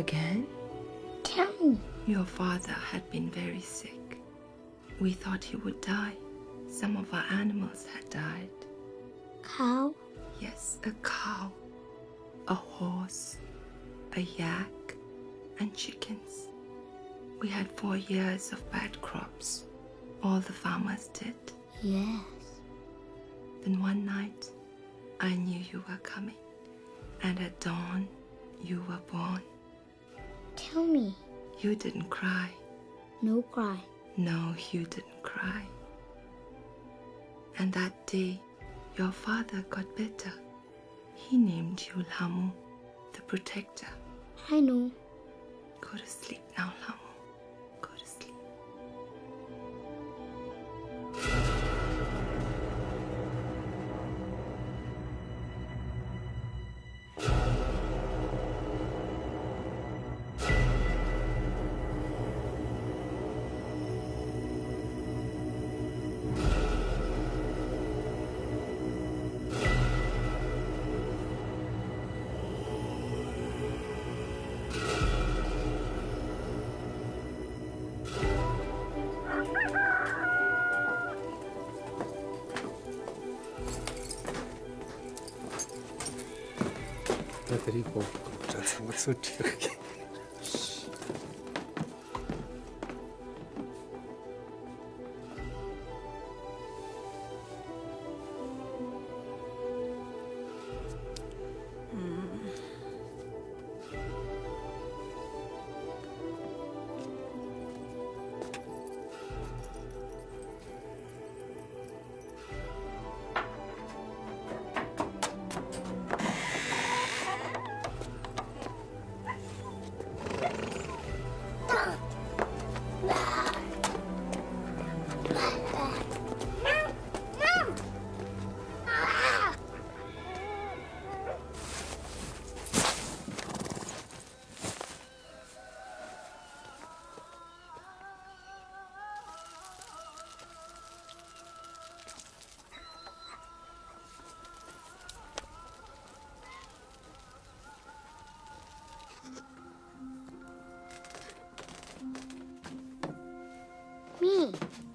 Again? Tell me. Your father had been very sick. We thought he would die. Some of our animals had died. Cow? Yes, a cow, a horse, a yak, and chickens. We had 4 years of bad crops. All the farmers did. Yes. Then one night, I knew you were coming. And at dawn, you were born. Tell me. You didn't cry. No cry. No, you didn't cry. And that day, your father got better. He named you Lamu, the protector. I know. Go to sleep now, Lamu. Go to sleep. 그리고 저승을 소리하게. Me.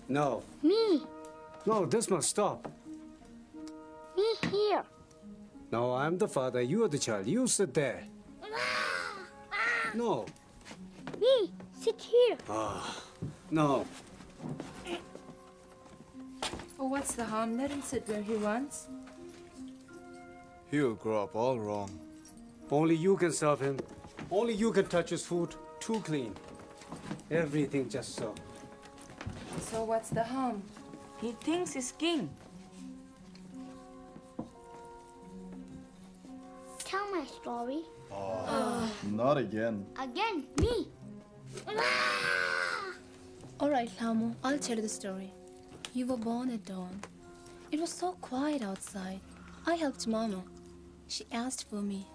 No. Me. No, this must stop. Me here. No, I'm the father. You are the child. You sit there. No. Me. Sit here. No. Oh, what's the harm? Let him sit where he wants. He'll grow up all wrong. Only you can serve him. Only you can touch his food. Too clean. Everything just so. So what's the harm? He thinks he's king. Tell my story. Not again. Again, me. All right, Lamu, I'll tell you the story. You were born at dawn. It was so quiet outside. I helped Mama. She asked for me.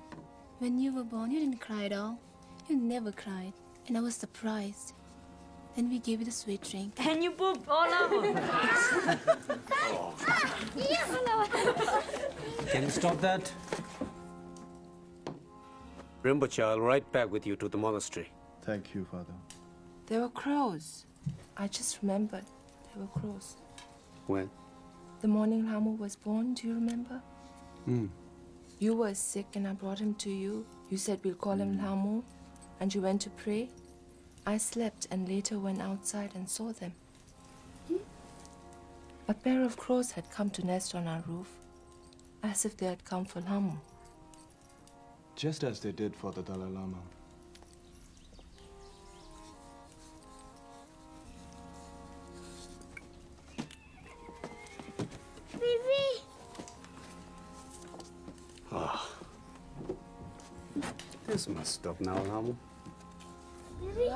When you were born, you didn't cry at all. You never cried, and I was surprised. Then we gave you the sweet drink. And you pooped all over. Can you stop that? Remember, child, right back with you to the monastery. Thank you, Father. There were crows. I just remembered. There were crows. When? The morning Lamu was born, do you remember? You were sick and I brought him to you. You said we'll call him Lamu, and you went to pray. I slept and later went outside and saw them. A pair of crows had come to nest on our roof, as if they had come for Lamu. Just as they did for the Dalai Lama. Vivi. This must stop now, Lamu. Vivi.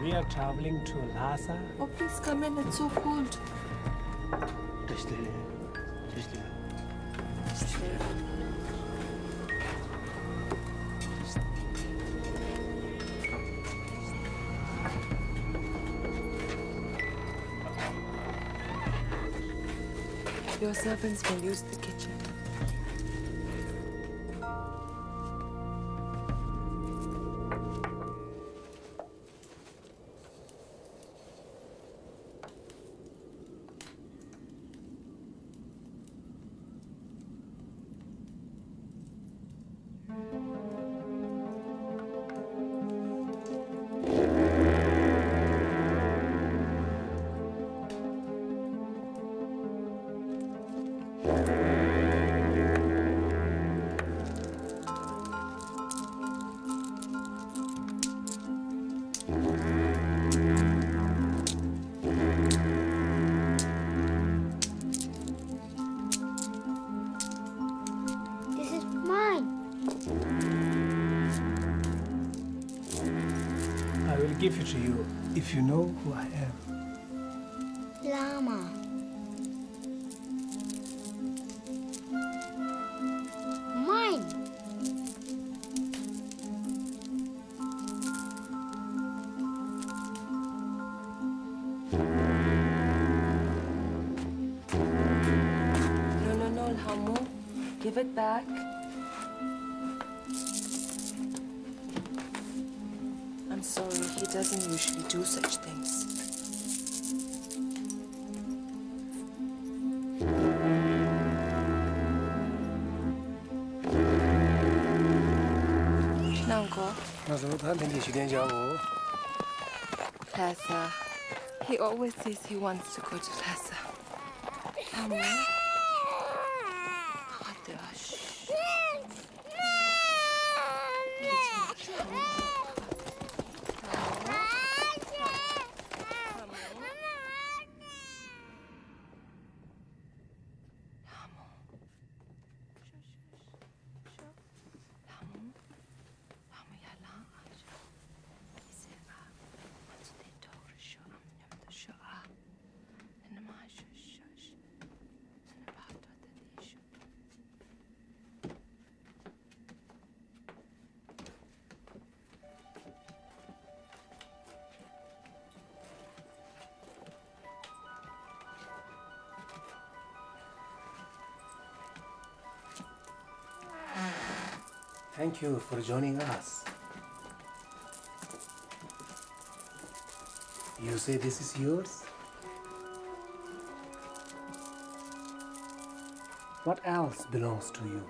We are traveling to Lhasa. Oh, please come in. It's so cold. Your servants will use the kitchen. This is mine. I will give it to you if you know who I am. Lama. Mine. No, Hamu. Give it back. I'm sorry, he doesn't usually do such things. Now go. Lhasa. He always says he wants to go to Lhasa. Hamu. Thank you for joining us. You say this is yours? What else belongs to you?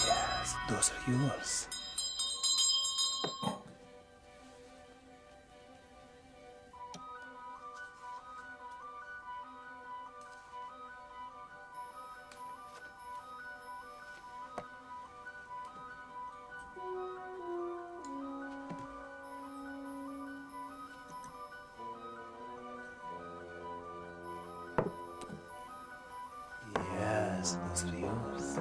Yes, those are yours. Yes, those are yours.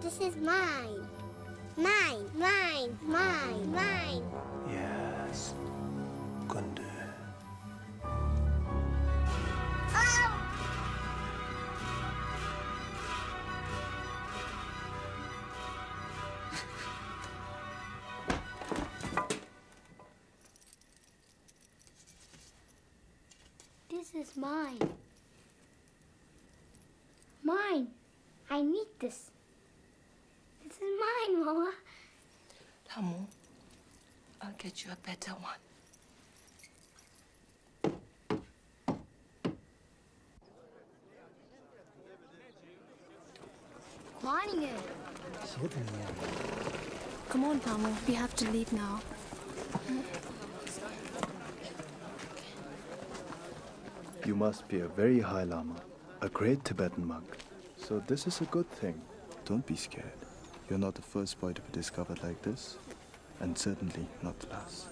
This is mine. Mine, mine, mine, mine. Yes, Kundun. This is mine. Mine. I need this. This is mine, Mama. Lamu, I'll get you a better one. Morning. Come on, Tamu. We have to leave now. You must be a very high Lama, a great Tibetan monk. So this is a good thing. Don't be scared. You're not the first boy to be discovered like this, and certainly not the last.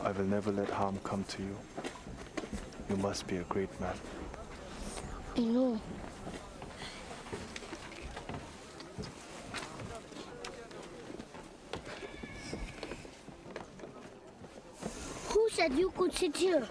I will never let harm come to you. You must be a great man. I know. Who said you could sit here?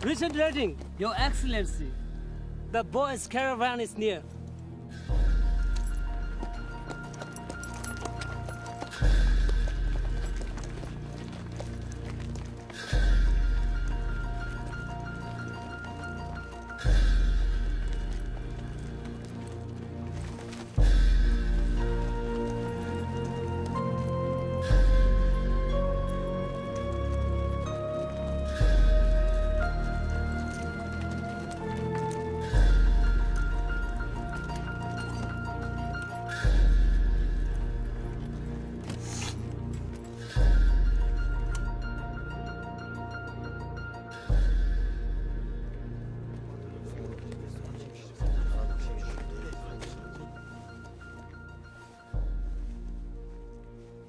Recent reading, Your Excellency. The boys' caravan is near.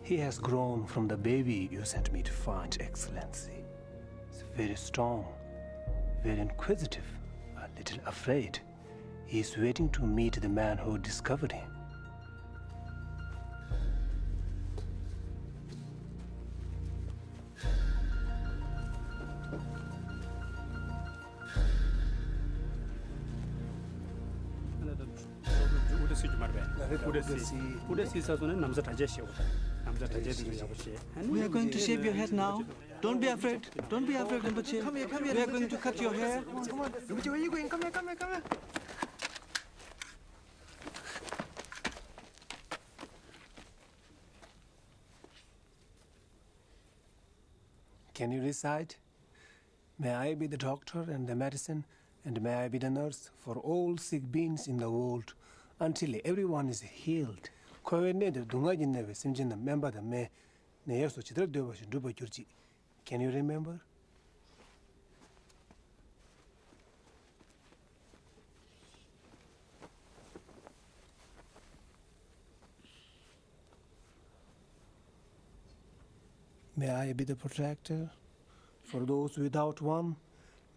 He has grown from the baby you sent me to find, Excellency. He's very strong, very inquisitive, a little afraid. He is waiting to meet the man who discovered him. We are going to shave your head now. Don't be afraid. Don't be afraid, Rinpoche. Come here, come here. We are going to cut your hair. Come on. Rinpoche, where are you going? Come here, come here, come here. Can you recite? May I be the doctor and the medicine, and may I be the nurse for all sick beings in the world, until everyone is healed. Can you remember? May I be the protector for those without one?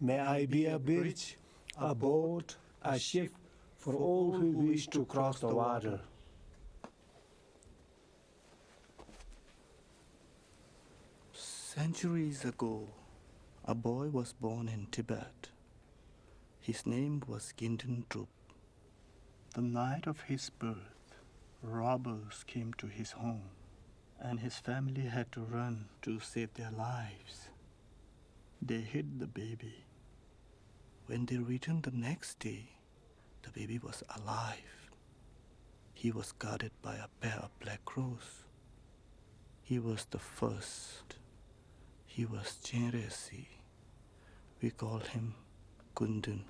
May I be a bridge, a boat, a ship for all who wish to cross the water. Centuries ago, a boy was born in Tibet. His name was Kundun. The night of his birth, robbers came to his home, and his family had to run to save their lives. They hid the baby. When they returned the next day, the baby was alive. He was guarded by a pair of black crows. He was the first. He was generous. We call him Kundun.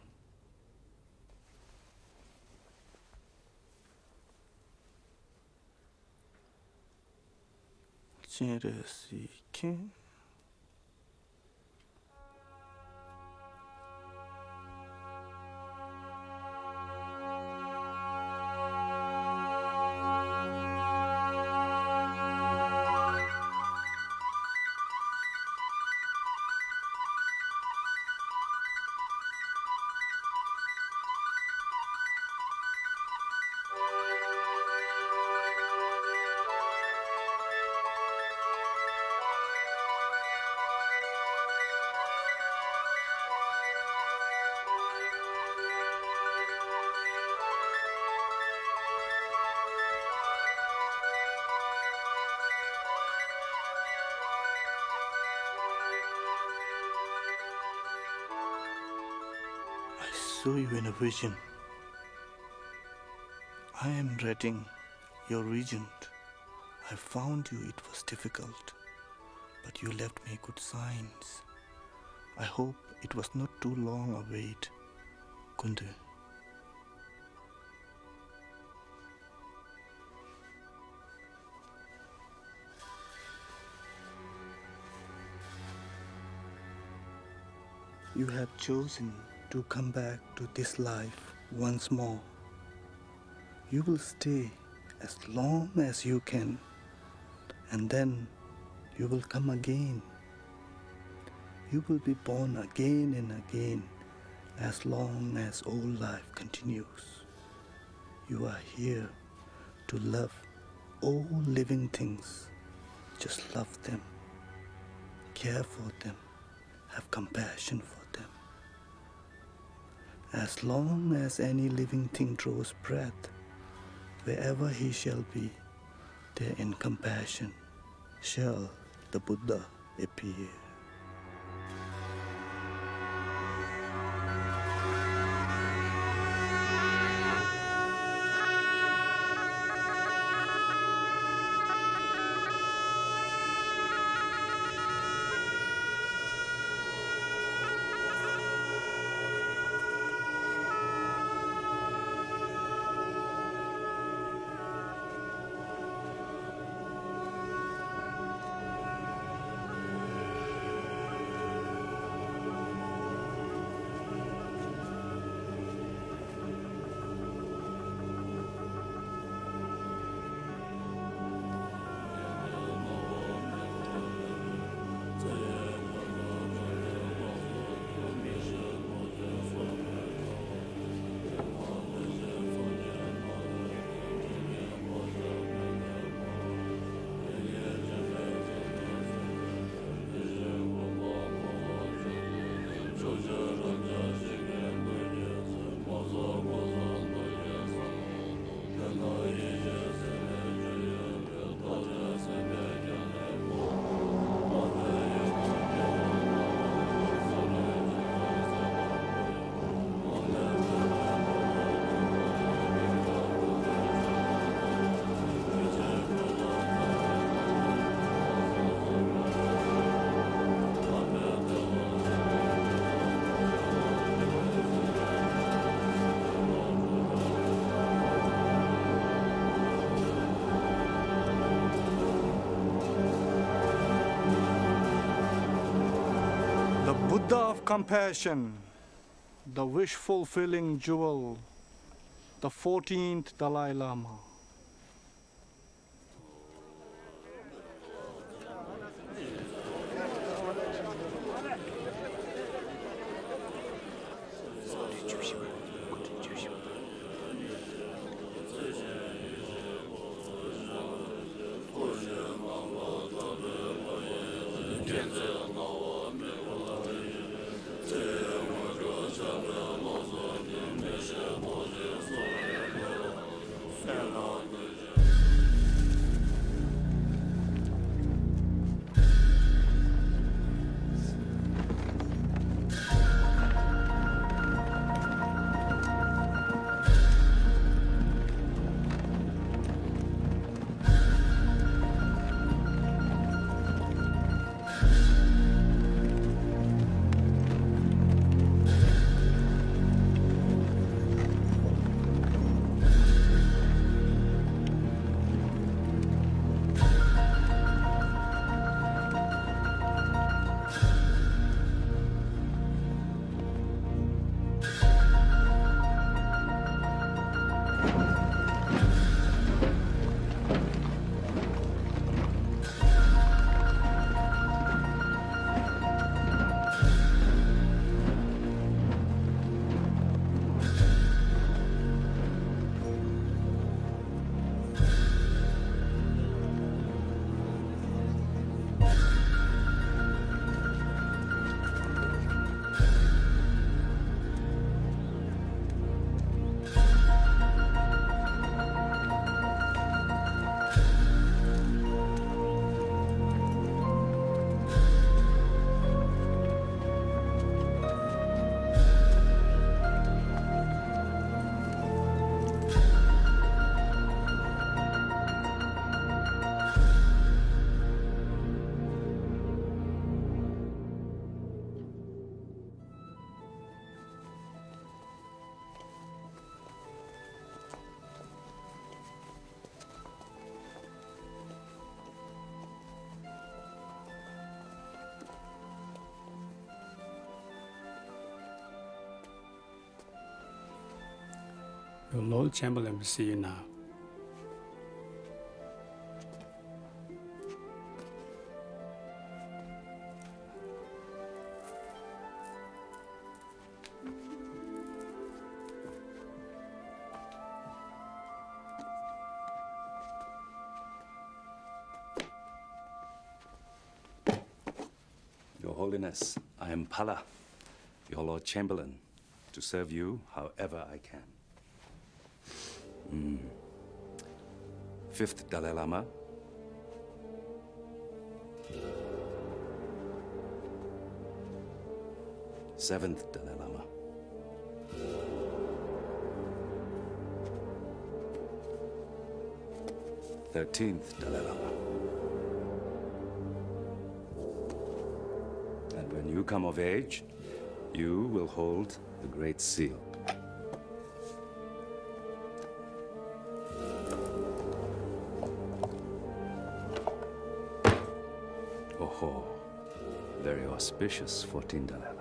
Generous king. I saw you in a vision. I am dreading your regent. I found you, it was difficult, but you left me good signs. I hope it was not too long a wait, Kundun. You have chosen to come back to this life once more. You will stay as long as you can, and then you will come again. You will be born again and again as long as old life continues. You are here to love all living things. Just love them, care for them, have compassion for them. As long as any living thing draws breath, wherever he shall be, there in compassion shall the Buddha appear. Buddha of compassion, the wish-fulfilling jewel, the 14th Dalai Lama. Your Lord Chamberlain will see you now. Your Holiness, I am Pala, your Lord Chamberlain, to serve you however I can. Fifth Dalai Lama. Seventh Dalai Lama. 13th Dalai Lama. And when you come of age, you will hold the Great Seal. Oh, very auspicious, 14 Dalai Lama.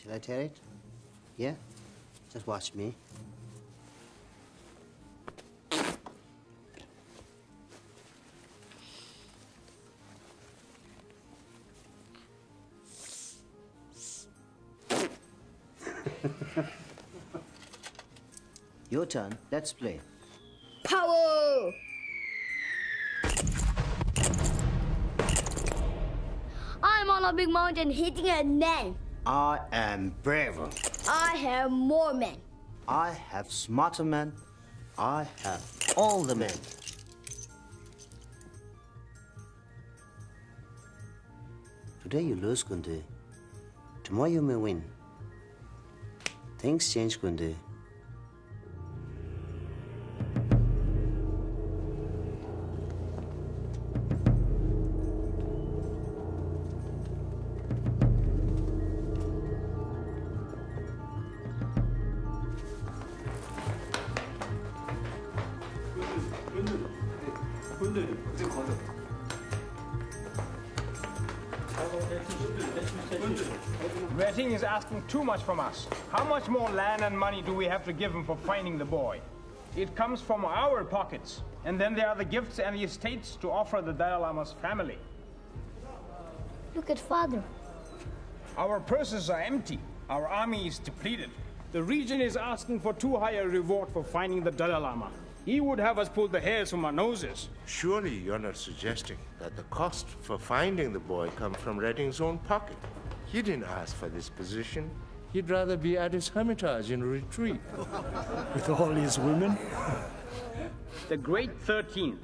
Should I tear it? Yeah? Just watch me. Your turn. Let's play. Power! I'm on a big mountain hitting a man. I am braver. I have more men. I have smarter men. I have all the men. Today you lose, Kundun. Tomorrow you may win. Things change, Kundun. Reting is asking too much from us. How much more land and money do we have to give him for finding the boy? It comes from our pockets. And then there are the gifts and the estates to offer the Dalai Lama's family. Look at father. Our purses are empty. Our army is depleted. The region is asking for too high a reward for finding the Dalai Lama. He would have us pull the hairs from our noses. Surely you're not suggesting that the cost for finding the boy comes from Redding's own pocket. He didn't ask for this position. He'd rather be at his hermitage in retreat. With all his women? The great 13th.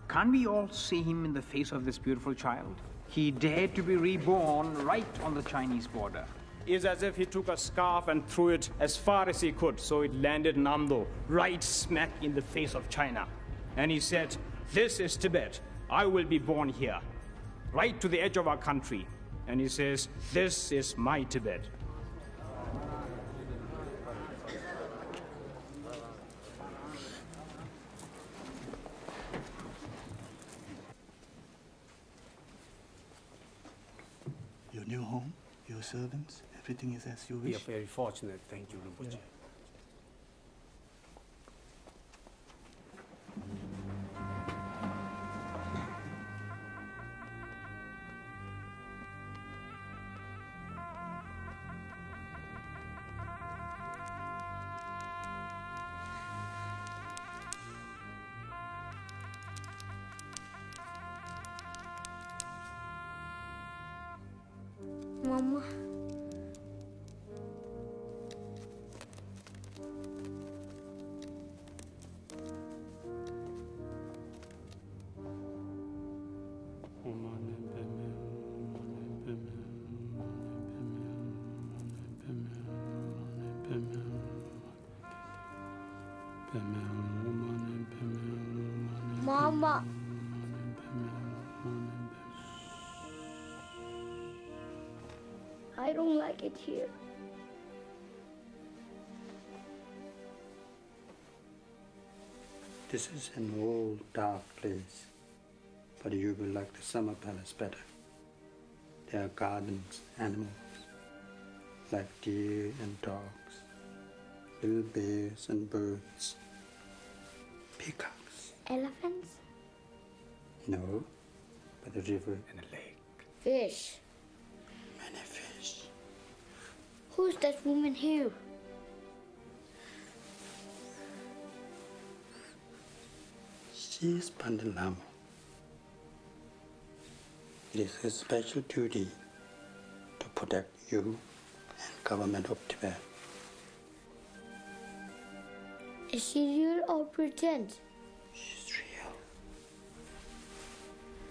Can't we all see him in the face of this beautiful child? He dared to be reborn right on the Chinese border. It's as if he took a scarf and threw it as far as he could, so it landed in Amdo, right smack in the face of China. And he said, "This is Tibet. I will be born here, right to the edge of our country." And he says, "This is my Tibet." Your new home, your servants, everything is as you wish. We are very fortunate, thank you, Rinpoche. Mama. Mama. I don't like it here. This is an old, dark place, but you will like the summer palace better. There are gardens, animals, like deer and dogs, little bears and birds, peacocks. Elephants? No, but a river and a lake. Fish. Many fish. Who's that woman here? She is Martin Lama. It is his special duty to protect you and government of Tibet. Is she real or pretend? She's real.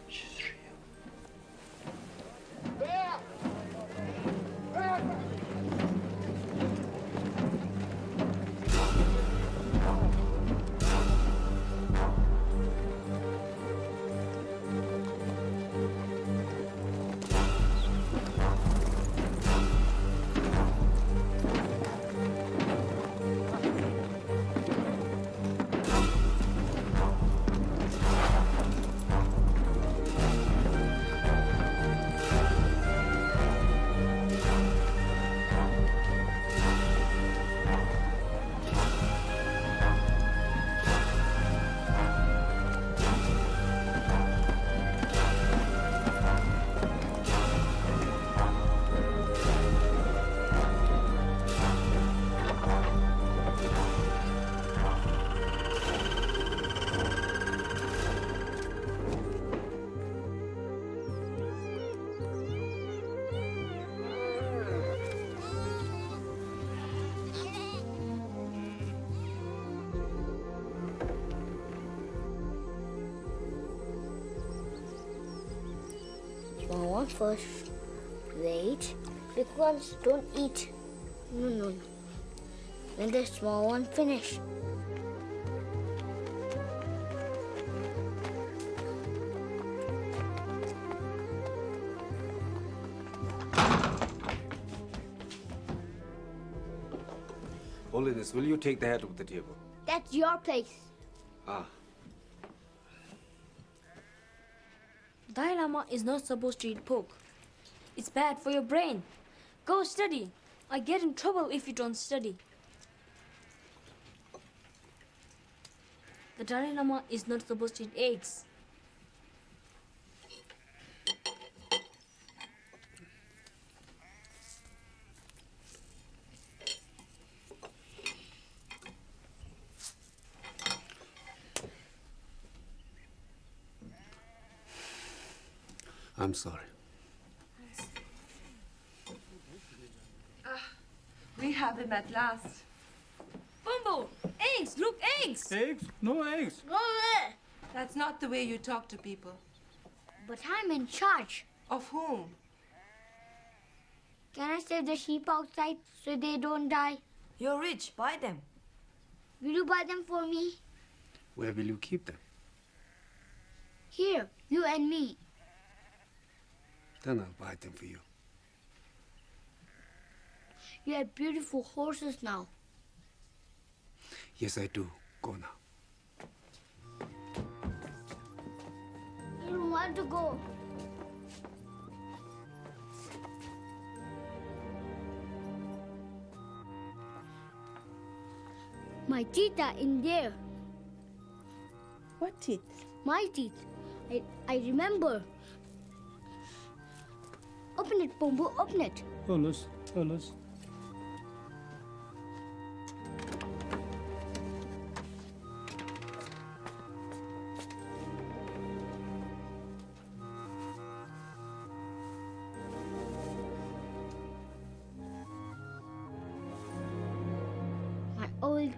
She's real. Small one first. Wait. Big ones don't eat. No. When the small one finish. Holiness, will you take the head of the table? That's your place. Ah. Dalai Lama is not supposed to eat pork. It's bad for your brain. Go study. I get in trouble if you don't study. The Dalai Lama is not supposed to eat eggs. I'm sorry. We have him at last. Bumbo! Eggs! Look, eggs! Eggs? No eggs. Go there. That's not the way you talk to people. But I'm in charge. Of whom? Can I save the sheep outside so they don't die? You're rich. Buy them. Will you buy them for me? Where will you keep them? Here, you and me. Then I'll buy them for you. You have beautiful horses now. Yes, I do. Go now. I don't want to go. My teeth are in there. What teeth? My teeth. I remember. Open it, Pumbu, open it. Holus.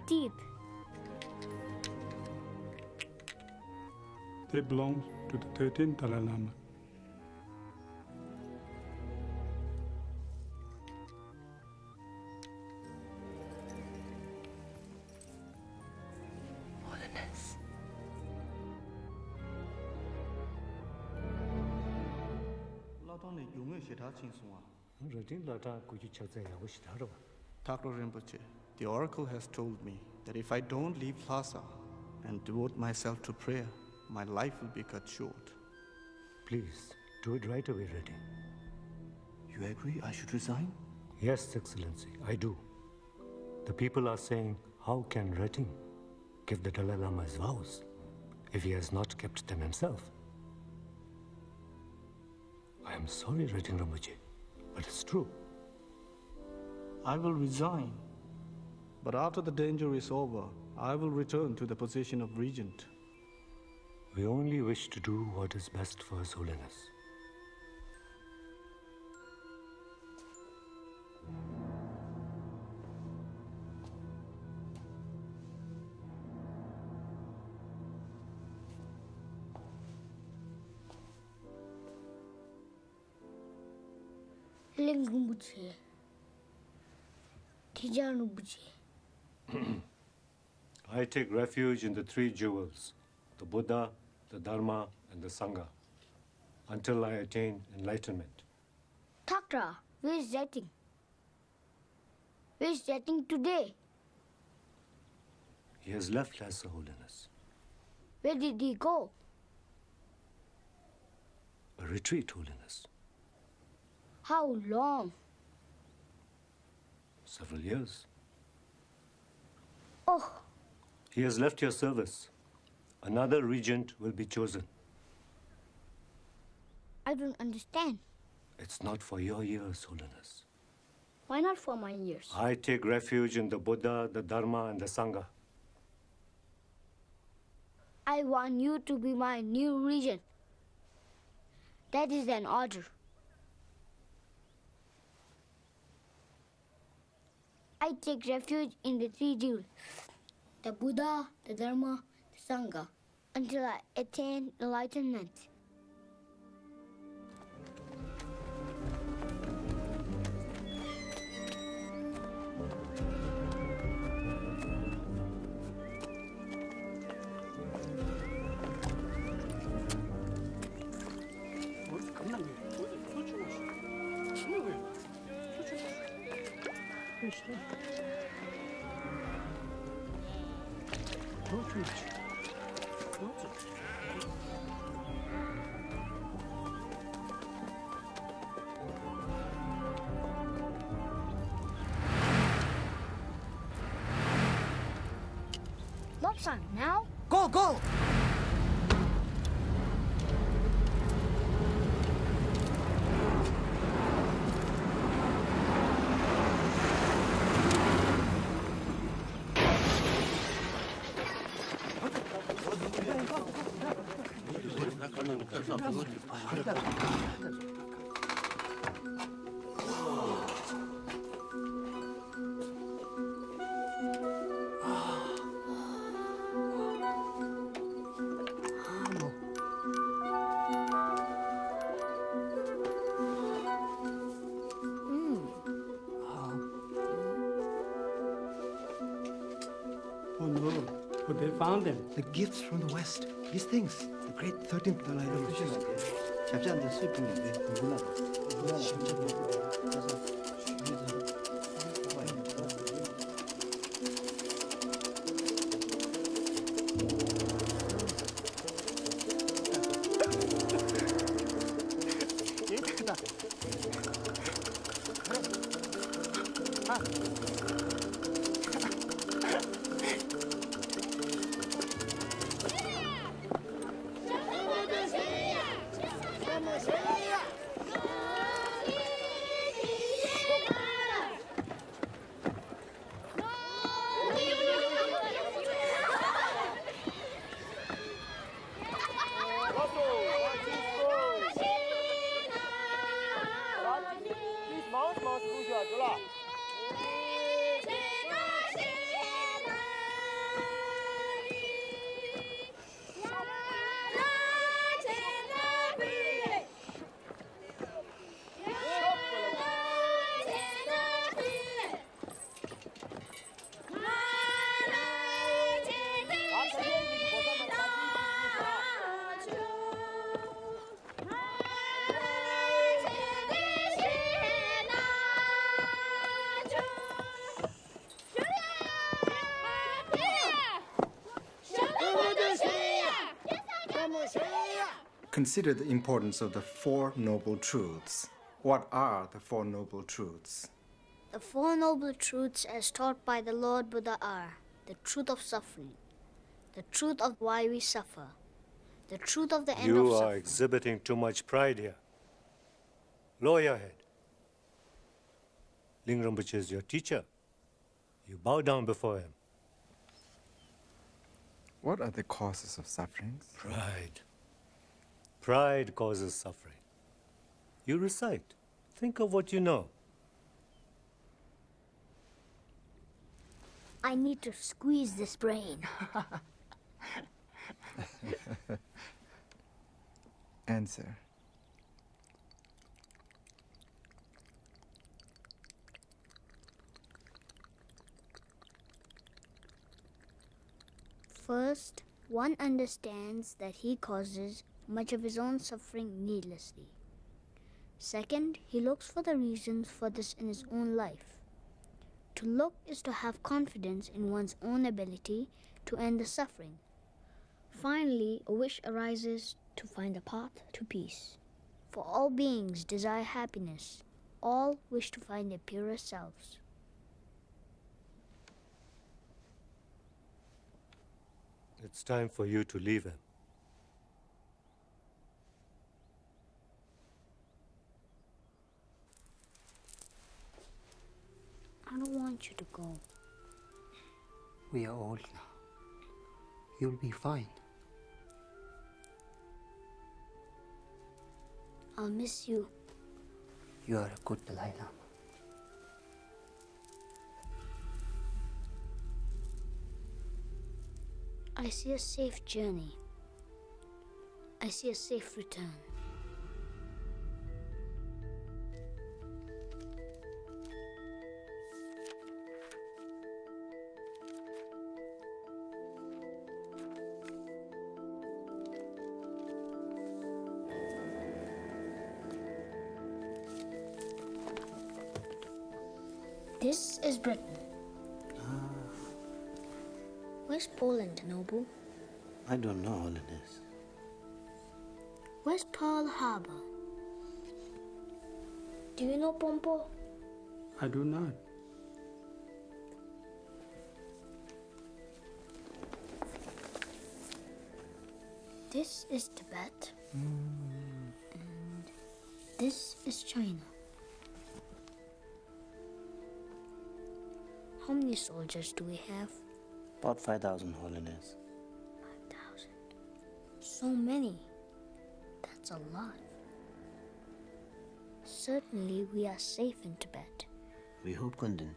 teeth? They belong to the 13th Dalai Lama. Holiness. Dr. Rinpoche, the oracle has told me that if I don't leave Lhasa and devote myself to prayer, my life will be cut short. Please, do it right away, Reddy. You agree I should resign? Yes, Excellency, I do. The people are saying, how can Reddy give the Dalai Lama his vows if he has not kept them himself? I am sorry, Reddy Rinpoche, but it's true. I will resign. But after the danger is over, I will return to the position of regent. We only wish to do what is best for His Holiness. I take refuge in the three jewels, the Buddha, the Dharma, and the Sangha, until I attain enlightenment. Doctor, where is Jetting? Where is Jetting today? He has left, Lesser Holiness. Where did he go? A retreat, Holiness. How long? Several years. Oh. He has left your service. Another regent will be chosen. I don't understand. It's not for your years, Holiness. Why not for my ears? I take refuge in the Buddha, the Dharma, and the Sangha. I want you to be my new regent. That is an order. I take refuge in the three jewels, the Buddha, the Dharma, the Sangha, until I attain enlightenment. Lobsang, now? Go, go! Oh no, but they found them. The gifts from the West. These things. The great 13th Dalai Lama. Consider the importance of the Four Noble Truths. What are the Four Noble Truths? The Four Noble Truths as taught by the Lord Buddha are the truth of suffering, the truth of why we suffer, the truth of the end of You suffering. are exhibiting too much pride here. Lower your head. Ling Rinpoche is your teacher. You bow down before him. What are the causes of sufferings? Pride. Pride causes suffering. You recite. Think of what you know. I need to squeeze this brain. Answer. First, one understands that he causes much of his own suffering needlessly. Second, he looks for the reasons for this in his own life. To look is to have confidence in one's own ability to end the suffering. Finally, a wish arises to find a path to peace. For all beings desire happiness. All wish to find their purer selves. It's time for you to leave him. I don't want you to go. We are old now. You'll be fine. I'll miss you. You are a good Dalai Lama. I see a safe journey. I see a safe return. This is Britain. Where's Poland, Noble? I don't know, Holiness. Where's Pearl Harbor? Do you know Pompo? I do not. This is Tibet. And this is China. How many soldiers do we have? About 5,000, Holiness. 5,000. So many. That's a lot. Certainly we are safe in Tibet. We hope, Kundun.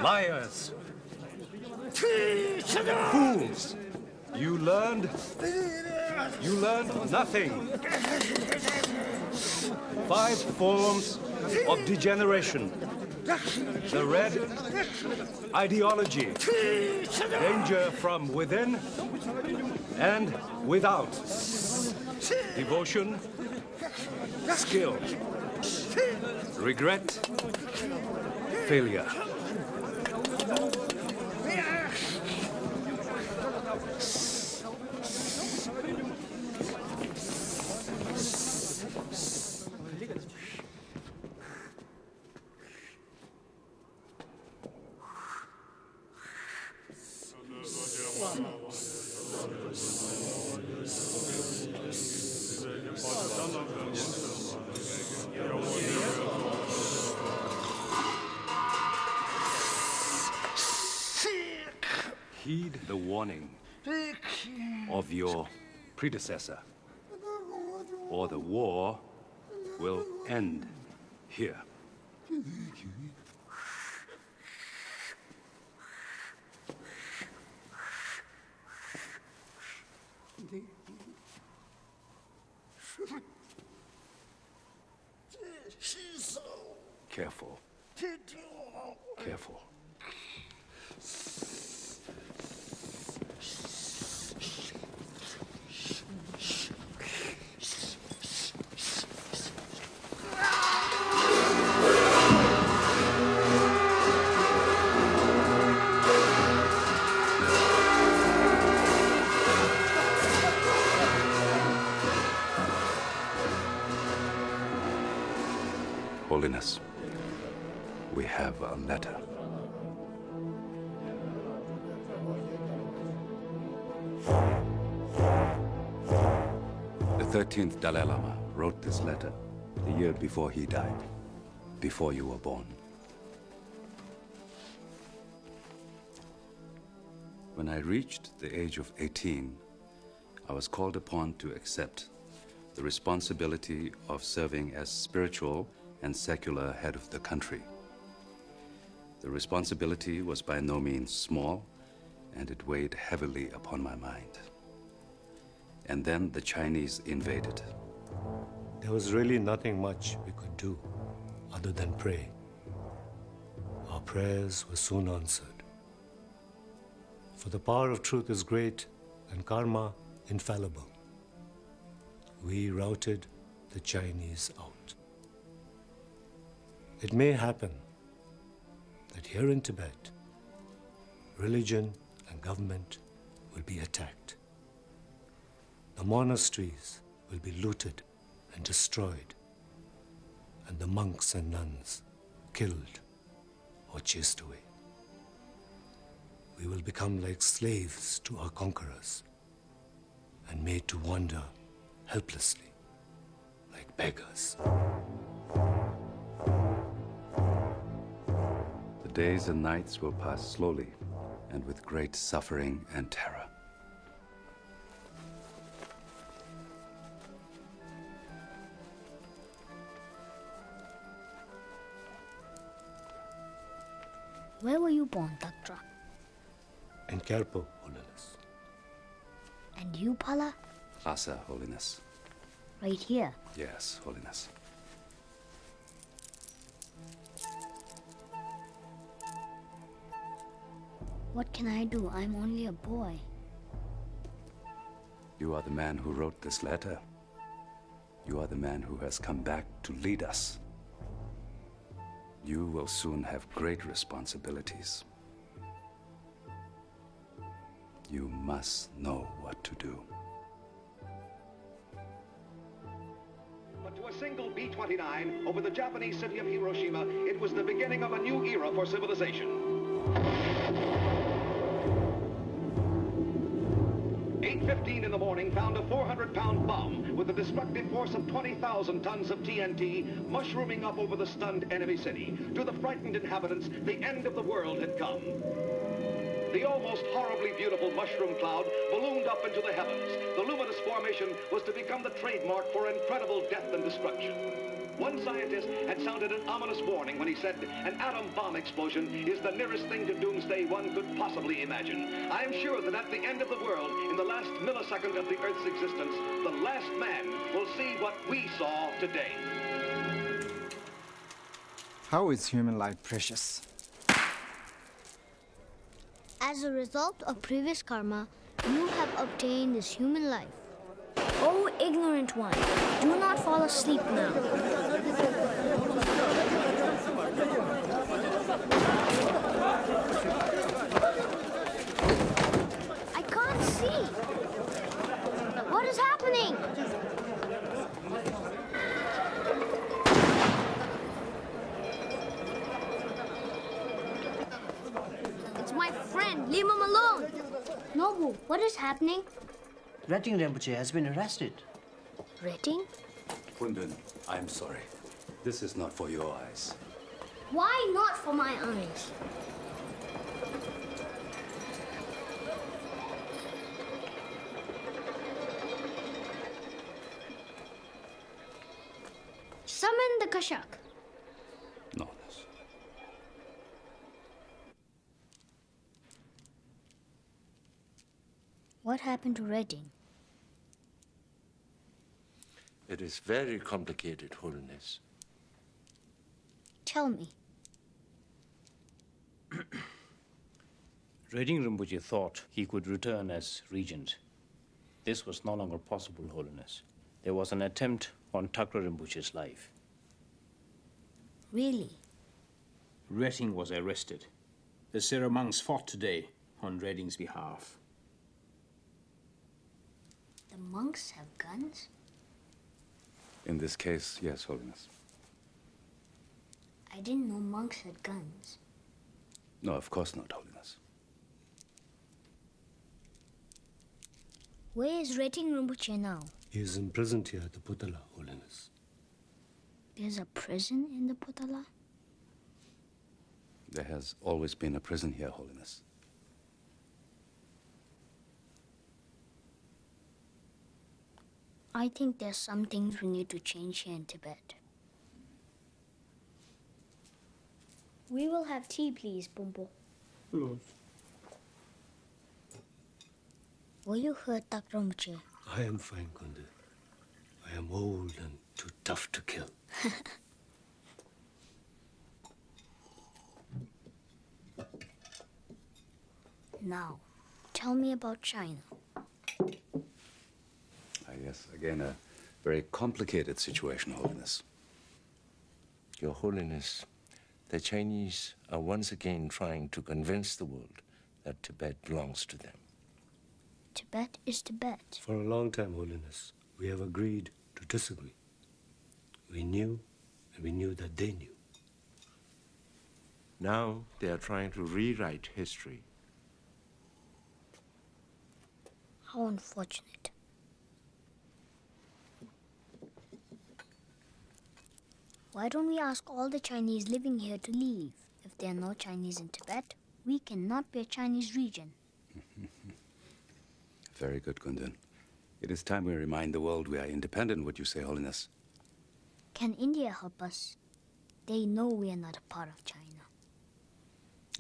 Liars! Fools! You learned nothing. 5 forms of degeneration. The red ideology. Danger from within and without. Devotion, skill, regret, failure. heed the warning of your predecessor, or the war will end here. Careful. Careful. Holiness, we have a letter. The 13th Dalai Lama wrote this letter the year before he died, before you were born. When I reached the age of 18, I was called upon to accept the responsibility of serving as spiritual and secular head of the country. The responsibility was by no means small, and it weighed heavily upon my mind. And then the Chinese invaded. There was really nothing much we could do other than pray. Our prayers were soon answered. For the power of truth is great and karma infallible. We routed the Chinese out. It may happen that here in Tibet, religion and government will be attacked. The monasteries will be looted and destroyed, and the monks and nuns killed or chased away. We will become like slaves to our conquerors and made to wander helplessly like beggars. The days and nights will pass slowly and with great suffering and terror. Where were you born, Daktra? In Kerpo, Holiness. And you, Pala? Lhasa, Holiness. Right here? Yes, Holiness. What can I do? I'm only a boy. You are the man who wrote this letter. You are the man who has come back to lead us. You will soon have great responsibilities. You must know what to do. But to a single B-29 over the Japanese city of Hiroshima, it was the beginning of a new era for civilization. 8:15 in the morning found a 400-pound bomb with a destructive force of 20,000 tons of TNT mushrooming up over the stunned enemy city. To the frightened inhabitants, the end of the world had come. The almost horribly beautiful mushroom cloud ballooned up into the heavens. The luminous formation was to become the trademark for incredible death and destruction. One scientist had sounded an ominous warning when he said an atom bomb explosion is the nearest thing to doomsday one could possibly imagine. I am sure that at the end of the world, in the last millisecond of the Earth's existence, the last man will see what we saw today. How is human life precious? As a result of previous karma, you have obtained this human life. Oh, ignorant one, do not fall asleep now. I can't see. What is happening? It's my friend. Leave him alone. Nobu, what is happening? Rating Rinpoche has been arrested. Rating? Kundun, I'm sorry. This is not for your eyes. Why not for my eyes? the Kashak? No. What happened to Redding? It is very complicated, Holiness. Tell me. Redding Rinpoche thought he could return as regent. This was no longer possible, Holiness. There was an attempt on Thakra Rinpoche's life. Really? Redding was arrested. The Sera monks fought today on Redding's behalf. The monks have guns? In this case, yes, Holiness. I didn't know monks had guns. No, of course not, Holiness. Where is Redding Rinpoche now? He is imprisoned here at the Putala, Holiness. There's a prison in the Putala? There has always been a prison here, Holiness. I think there's some things we need to change here in Tibet. We will have tea, please, Bumbo. Yes. Were you hurt, Dr. Rinpoche? I am fine, Kundun. I am old and too tough to kill. Now, tell me about China. Yes, again, a very complicated situation, Holiness. Your Holiness, the Chinese are once again trying to convince the world that Tibet belongs to them. Tibet is Tibet. For a long time, Holiness, we have agreed to disagree. We knew, and we knew that they knew. Now they are trying to rewrite history. How unfortunate. Why don't we ask all the Chinese living here to leave? If there are no Chinese in Tibet, we cannot be a Chinese region. Very good, Kundun. It is time we remind the world we are independent, would you say, Holiness? Can India help us? They know we are not a part of China.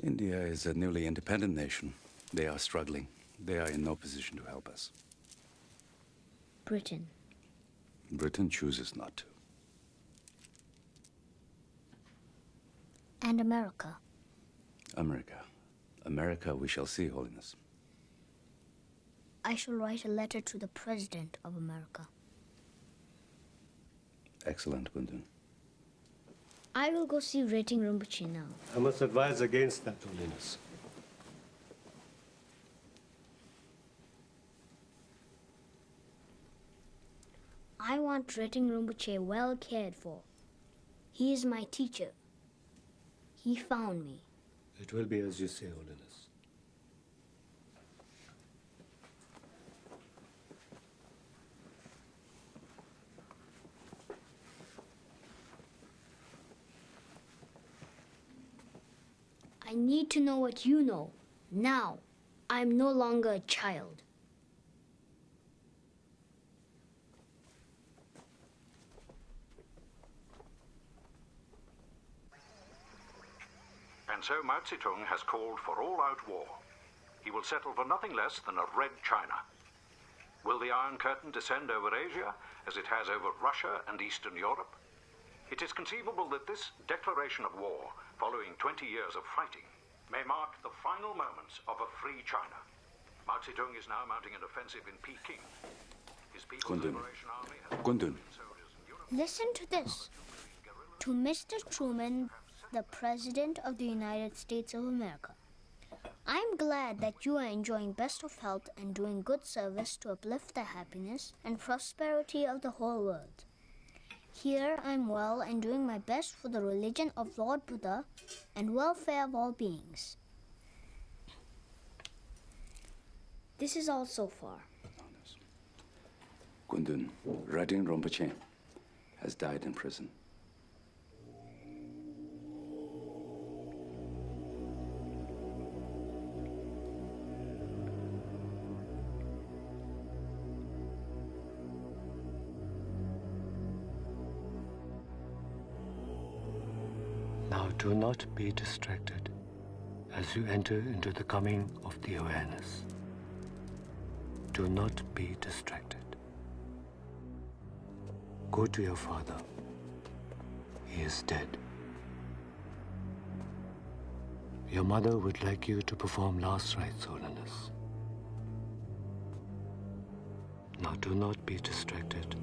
India is a newly independent nation. They are struggling. They are in no position to help us. Britain. Britain chooses not to. And America. America, we shall see, Holiness. I shall write a letter to the President of America. Excellent, Kundun. I will go see Redding Rinpoche now. I must advise against that, Holiness. I want Redding Rinpoche well cared for. He is my teacher. He found me. It will be as you say, Holiness. I need to know what you know. Now, I'm no longer a child. And so Mao Zedong has called for all-out war. He will settle for nothing less than a red China. Will the Iron Curtain descend over Asia as it has over Russia and Eastern Europe? It is conceivable that this declaration of war, following 20 years of fighting, may mark the final moments of a free China. Mao Zedong is now mounting an offensive in Peking. His People's Liberation Army has... Kundun. Listen to this. To Mr. Truman, the President of the United States of America. I'm glad that you are enjoying best of health and doing good service to uplift the happiness and prosperity of the whole world. Here I'm well and doing my best for the religion of Lord Buddha and welfare of all beings. This is all so far. Kundun, Redding Rinpoche has died in prison. do not be distracted as you enter into the coming of the awareness. Do not be distracted. Go to your father. He is dead. Your mother would like you to perform last rites, Holiness. Now do not be distracted.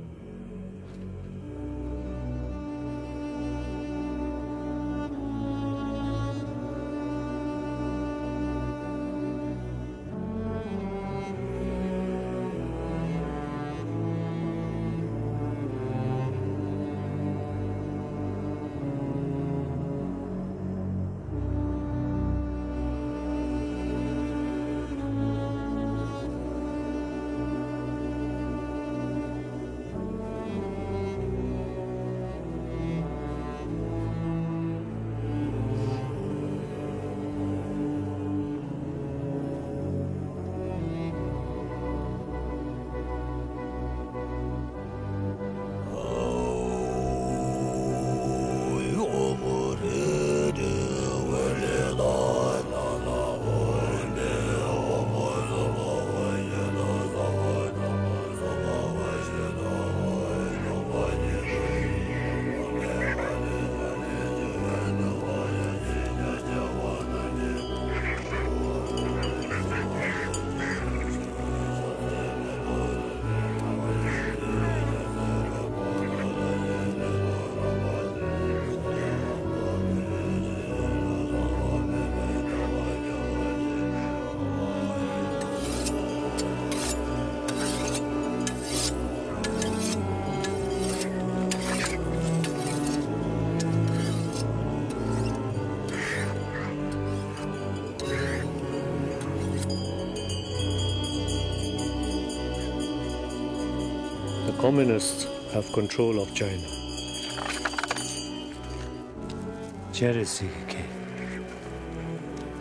The communists have control of China.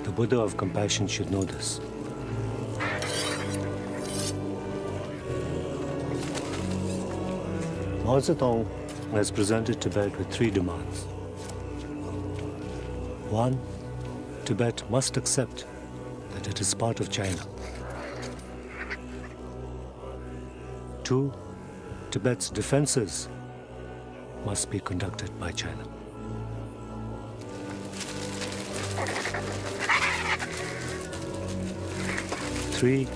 The Buddha of compassion should know this. Mao Zedong has presented Tibet with 3 demands. 1, Tibet must accept that it is part of China. 2, Tibet's defenses must be conducted by China. 3,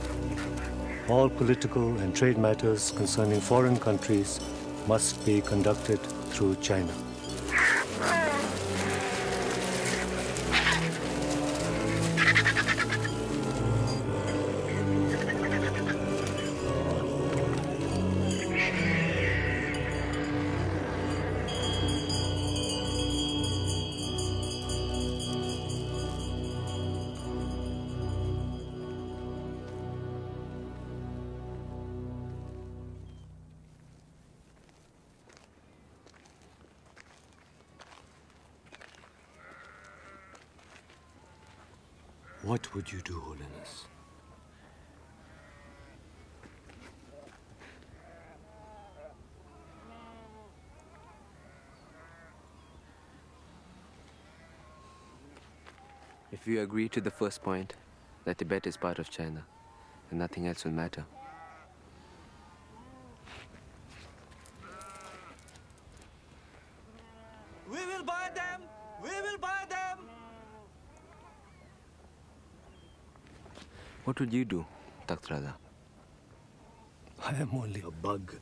all political and trade matters concerning foreign countries must be conducted through China. What would you do, Holiness? If you agree to the first point, that Tibet is part of China, then nothing else will matter. We will buy them! We will buy them! What would you do, Takht Raza? I am only a bug.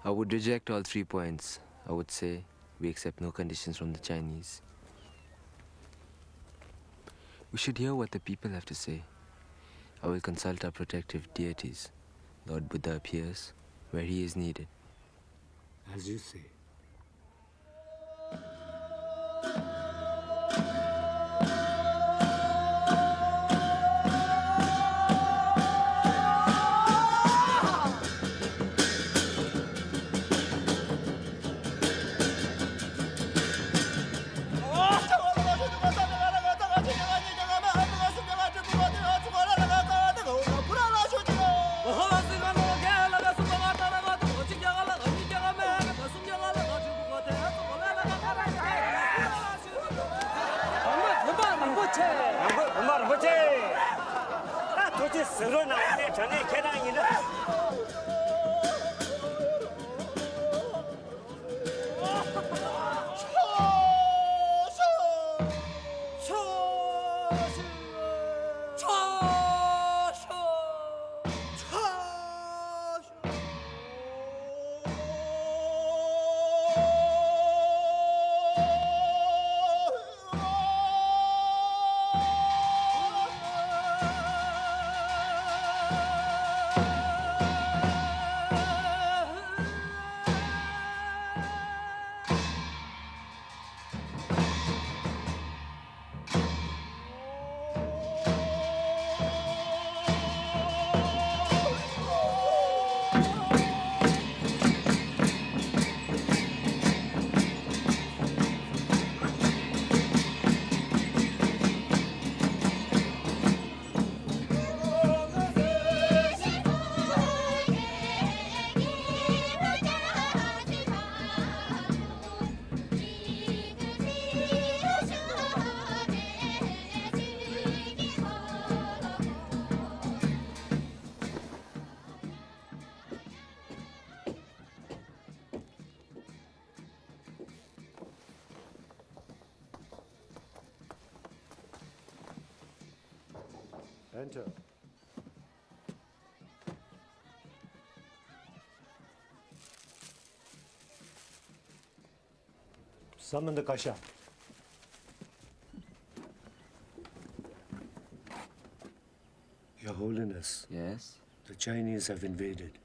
I would reject all 3 points. I would say we accept no conditions from the Chinese. We should hear what the people have to say. I will consult our protective deities. Lord Buddha appears where he is needed. As you say. 어째 쓸어 나오네 전에 계란이는. Enter. Summon the Kasha. Your Holiness. Yes? The Chinese have invaded.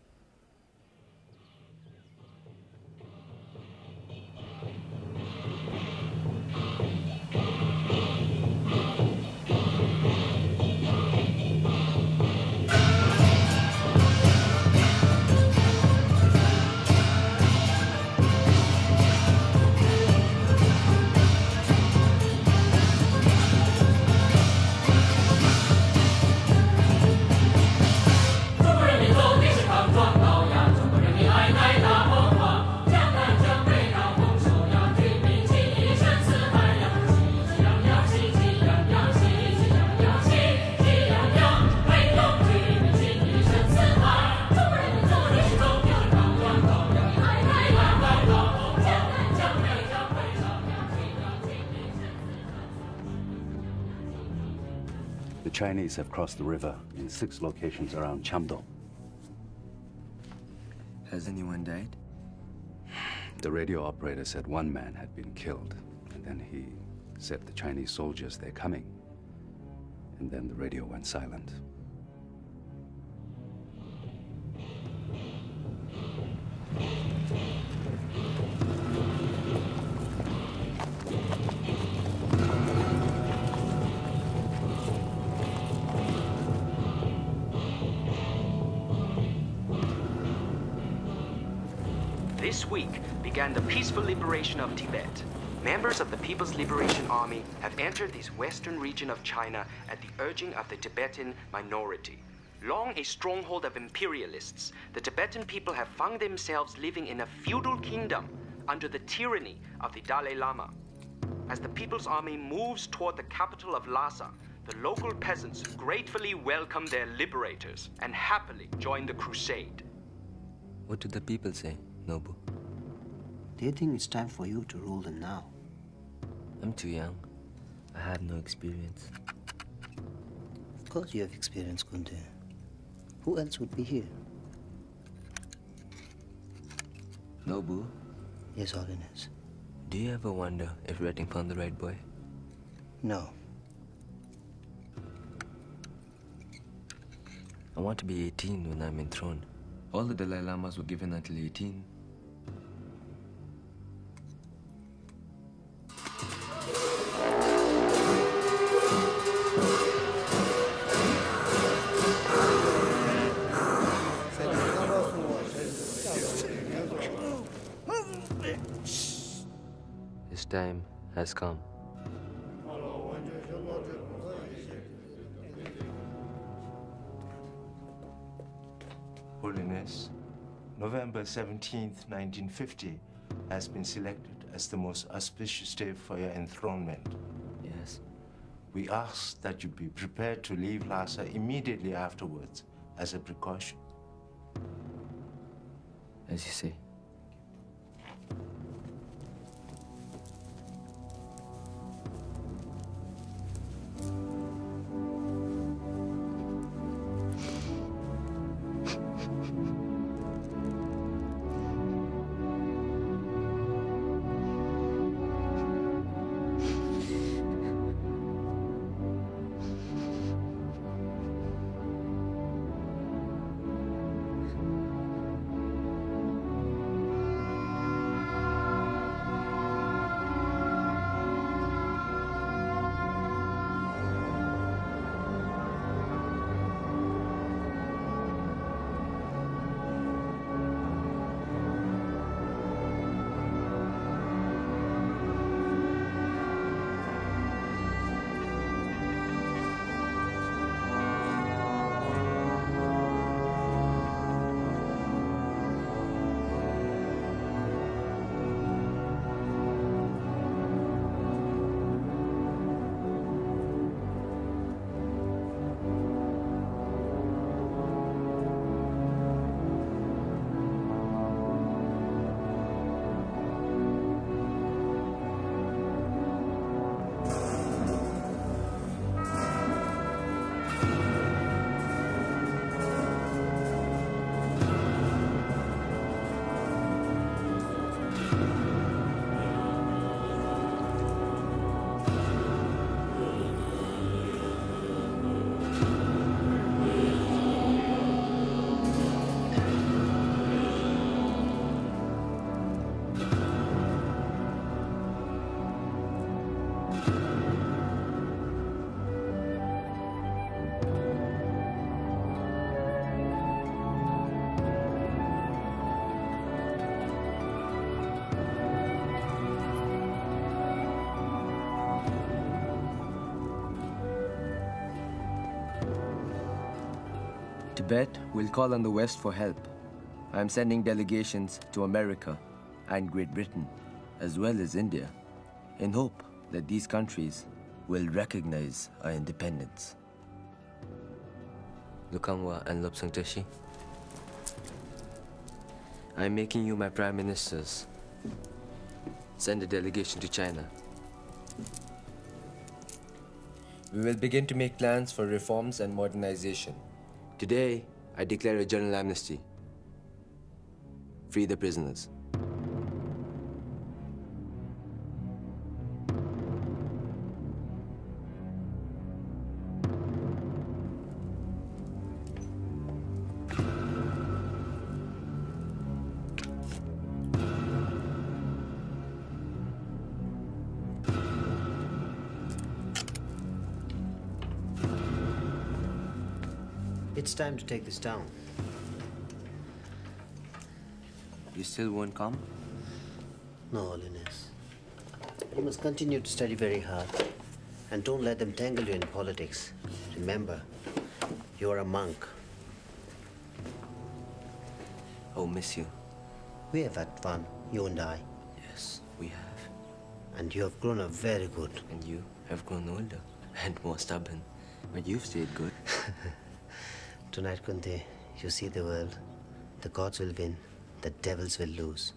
The Chinese have crossed the river in 6 locations around Chamdo. Has anyone died? The radio operator said 1 man had been killed, and then he said the Chinese soldiers, they're coming. And then the radio went silent. This week began the peaceful liberation of Tibet. Members of the People's Liberation Army have entered this western region of China at the urging of the Tibetan minority. Long a stronghold of imperialists, the Tibetan people have found themselves living in a feudal kingdom under the tyranny of the Dalai Lama. As the People's Army moves toward the capital of Lhasa, the local peasants gratefully welcome their liberators and happily join the crusade. What do the people say, Nobu? They think it's time for you to rule them now. I'm too young. I have no experience. Of course you have experience, Kundun. Who else would be here? Nobu? Yes, Holiness. Do you ever wonder if Redding found the right boy? No. I want to be 18 when I'm enthroned. All the Dalai Lamas were given until 18. His time has come. Holiness, November 17th, 1950 has been selected as the most auspicious day for your enthronement. Yes. We ask that you be prepared to leave Lhasa immediately afterwards as a precaution. As you say. Tibet will call on the West for help. I am sending delegations to America and Great Britain, as well as India, in hope that these countries will recognize our independence. Lukangwa and Lobsang Tashi, I am making you my prime ministers. Send a delegation to China. We will begin to make plans for reforms and modernization. Today, I declare a general amnesty. Free the prisoners. It's time to take this down. You still won't come? No, Holiness. You must continue to study very hard. And don't let them tangle you in politics. Remember, you're a monk. I'll miss you. We have had fun, you and I. Yes, we have. And you have grown up very good. And you have grown older and more stubborn. But you've stayed good. Tonight, Kunde, you see the world. The gods will win, the devils will lose.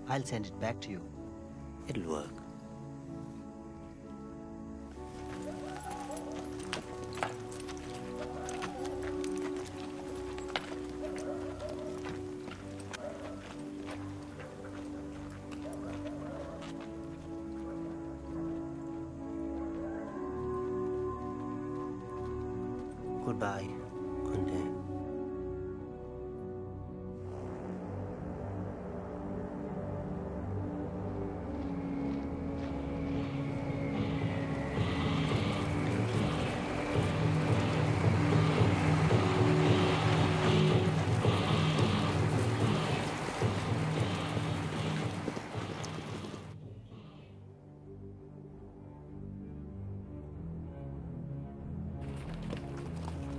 I'll send it back to you. It'll work. Goodbye, Kunde.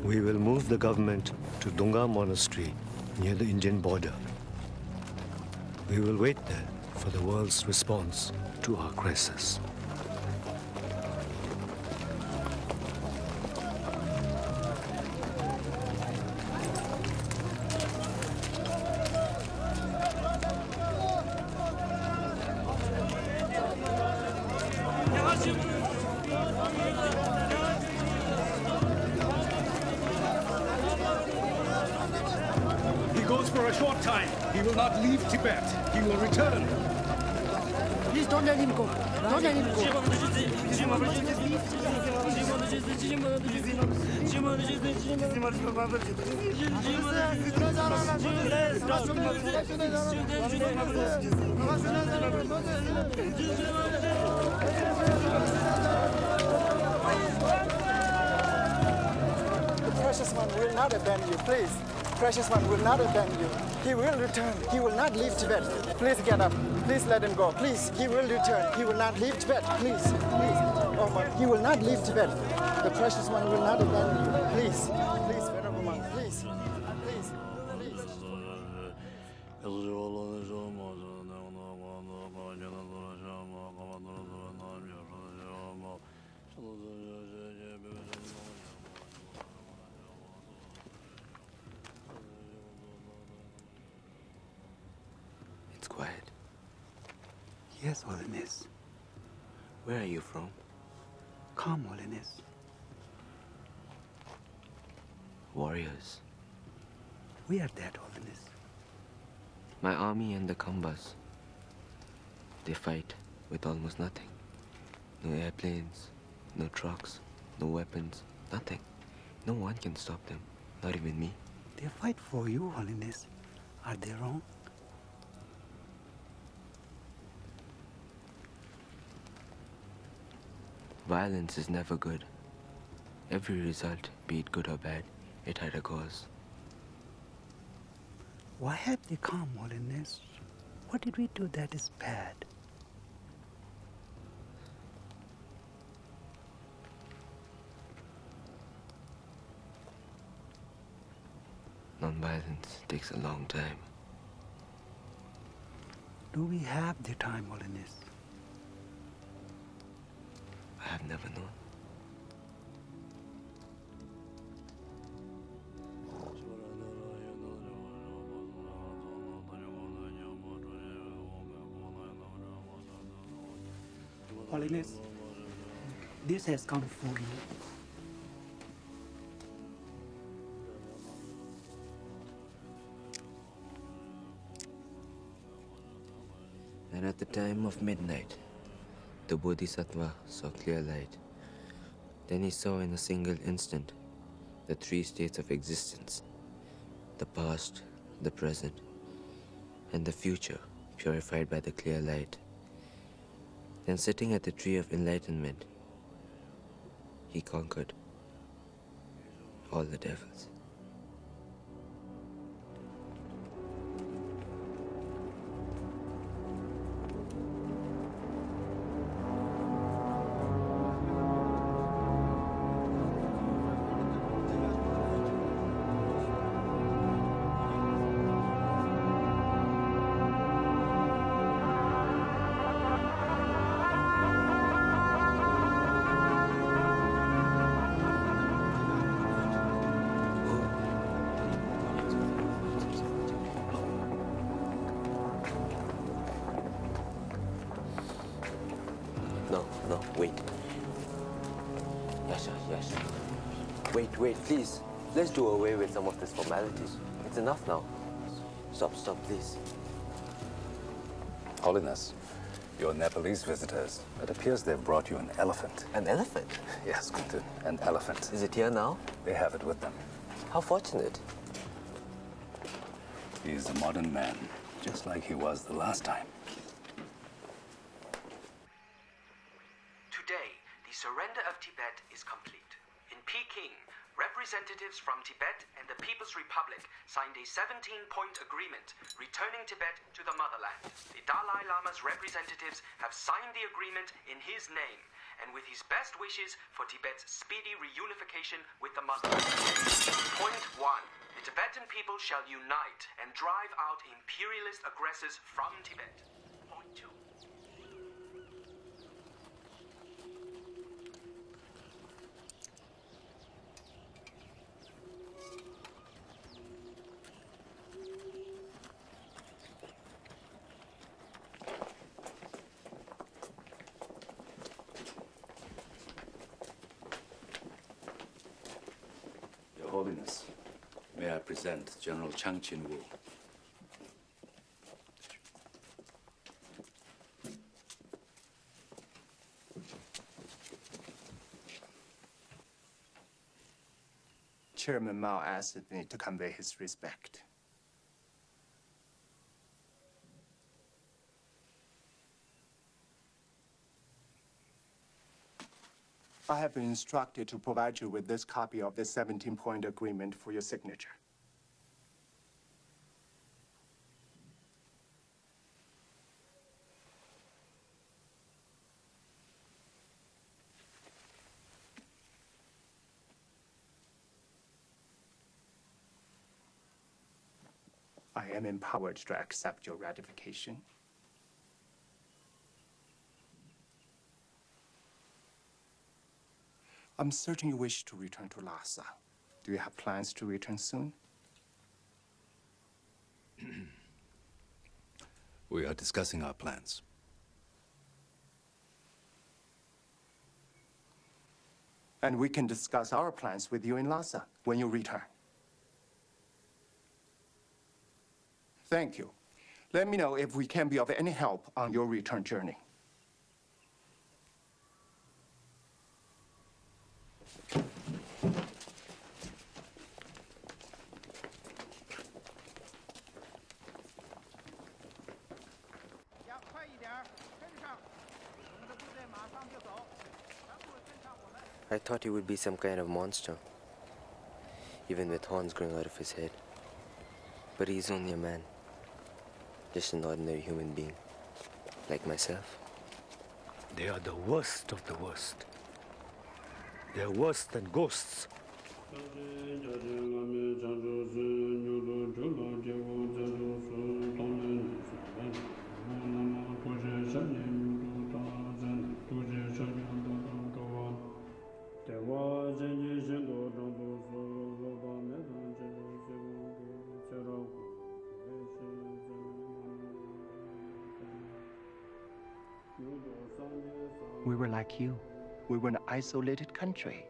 We will move the government to Dunga Monastery near the Indian border. We will wait there for the world's response to our crisis. He goes for a short time. He will not leave Tibet. He will return. Please don't let him go. Don't let him go. The precious one will not abandon you, please. Precious one will not abandon you. He will return. He will not leave Tibet. Please get up. Please let him go. Please, he will return. He will not leave Tibet. Please, please. Oh, my. He will not leave Tibet. The precious one will not abandon you. Please, please, Venerable Monk. Please, please, please. It's quiet. Yes, Holiness. Where are you from? Come, Holiness. Warriors. We are dead, Holiness. My army and the Kambas. They fight with almost nothing. No airplanes, no trucks, no weapons, nothing. No one can stop them, not even me. They fight for you, Holiness. Are they wrong? Violence is never good. Every result, be it good or bad, it had a cause. Why have they come, Holiness? What did we do that is bad? Non-violence takes a long time. Do we have the time, Holiness? I have never known. Holiness, this has come for you. And at the time of midnight, the Bodhisattva saw clear light. Then he saw in a single instant the three states of existence: the past, the present, and the future, purified by the clear light. Then sitting at the tree of enlightenment, he conquered all the devils. No, wait. Yasha. Wait, please. Let's do away with some of these formalities. It's enough now. Stop, please. Holiness, your Nepalese visitors. It appears they've brought you an elephant. An elephant? Yes, Kundun, an elephant. Is it here now? They have it with them. How fortunate. He's a modern man, just like he was the last time. Today, the surrender of Tibet is complete. In Peking, representatives from Tibet and the People's Republic signed a 17-point agreement returning Tibet to the motherland. The Dalai Lama's representatives have signed the agreement in his name, and with his best wishes for Tibet's speedy reunification with the mother. Point 1. The Tibetan people shall unite and drive out imperialist aggressors from Tibet. Point 2. Your Holiness, may I present General Chang Chin-Wu. Chairman Mao asked me to convey his respect. I have been instructed to provide you with this copy of the 17-point agreement for your signature. I am empowered to accept your ratification. I'm certain you wish to return to Lhasa. Do you have plans to return soon? We are discussing our plans. And we can discuss our plans with you in Lhasa when you return. Thank you. Let me know if we can be of any help on your return journey. I thought he would be some kind of monster, even with horns growing out of his head. But he's only a man, just an ordinary human being, like myself. They are the worst of the worst. They're worse than ghosts. We were like you. We were an isolated country.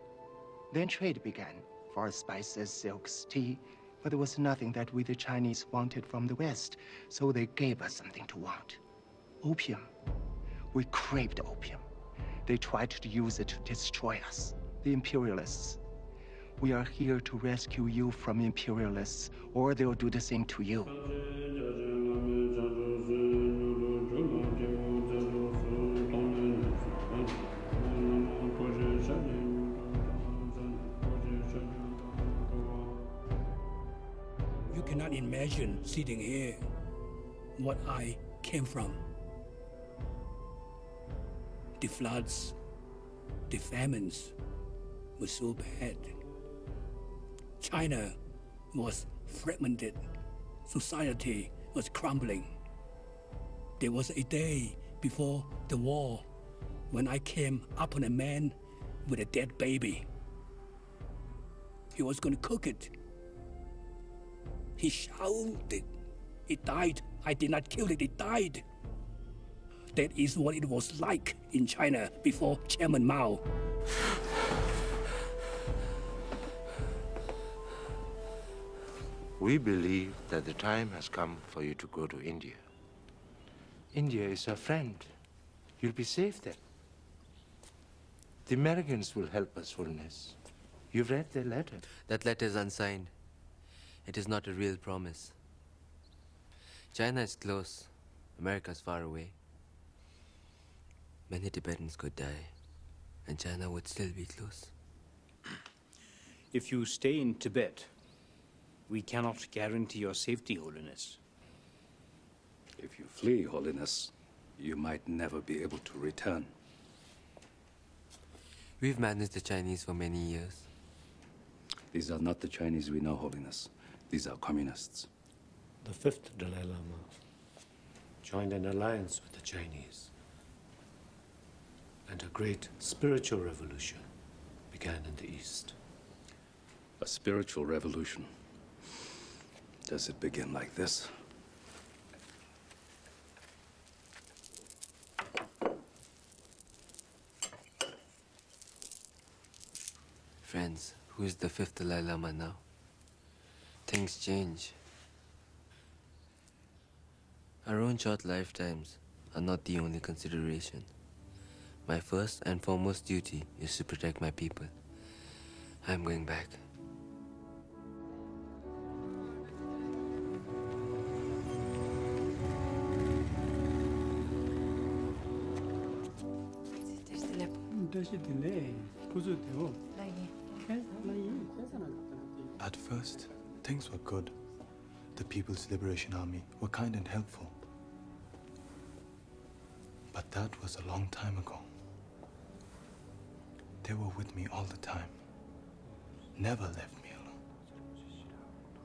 Then trade began for spices, silks, tea, but there was nothing that we the Chinese wanted from the West, so they gave us something to want. Opium. We craved opium. They tried to use it to destroy us, the imperialists. We are here to rescue you from imperialists, or they'll do the same to you. You cannot imagine sitting here what I came from. The floods, the famines were so bad. China was fragmented. Society was crumbling. There was a day before the war when I came upon a man with a dead baby. He was going to cook it. He shouted. It died. I did not kill it. It died. That is what it was like in China before Chairman Mao. We believe that the time has come for you to go to India. India is our friend. You'll be safe there. The Americans will help us, Holiness. You've read their letter. That letter is unsigned. It is not a real promise. China is close. America is far away. Many Tibetans could die, and China would still be close. If you stay in Tibet, we cannot guarantee your safety, Holiness. If you flee, Holiness, you might never be able to return. We've managed the Chinese for many years. These are not the Chinese we know, Holiness. These are communists. The fifth Dalai Lama joined an alliance with the Chinese, and a great spiritual revolution began in the East. A spiritual revolution. Does it begin like this? Friends, who is the fifth Dalai Lama now? Things change. Our own short lifetimes are not the only consideration. My first and foremost duty is to protect my people. I'm going back. At first, things were good. The People's Liberation Army were kind and helpful. But that was a long time ago. They were with me all the time. Never left me alone.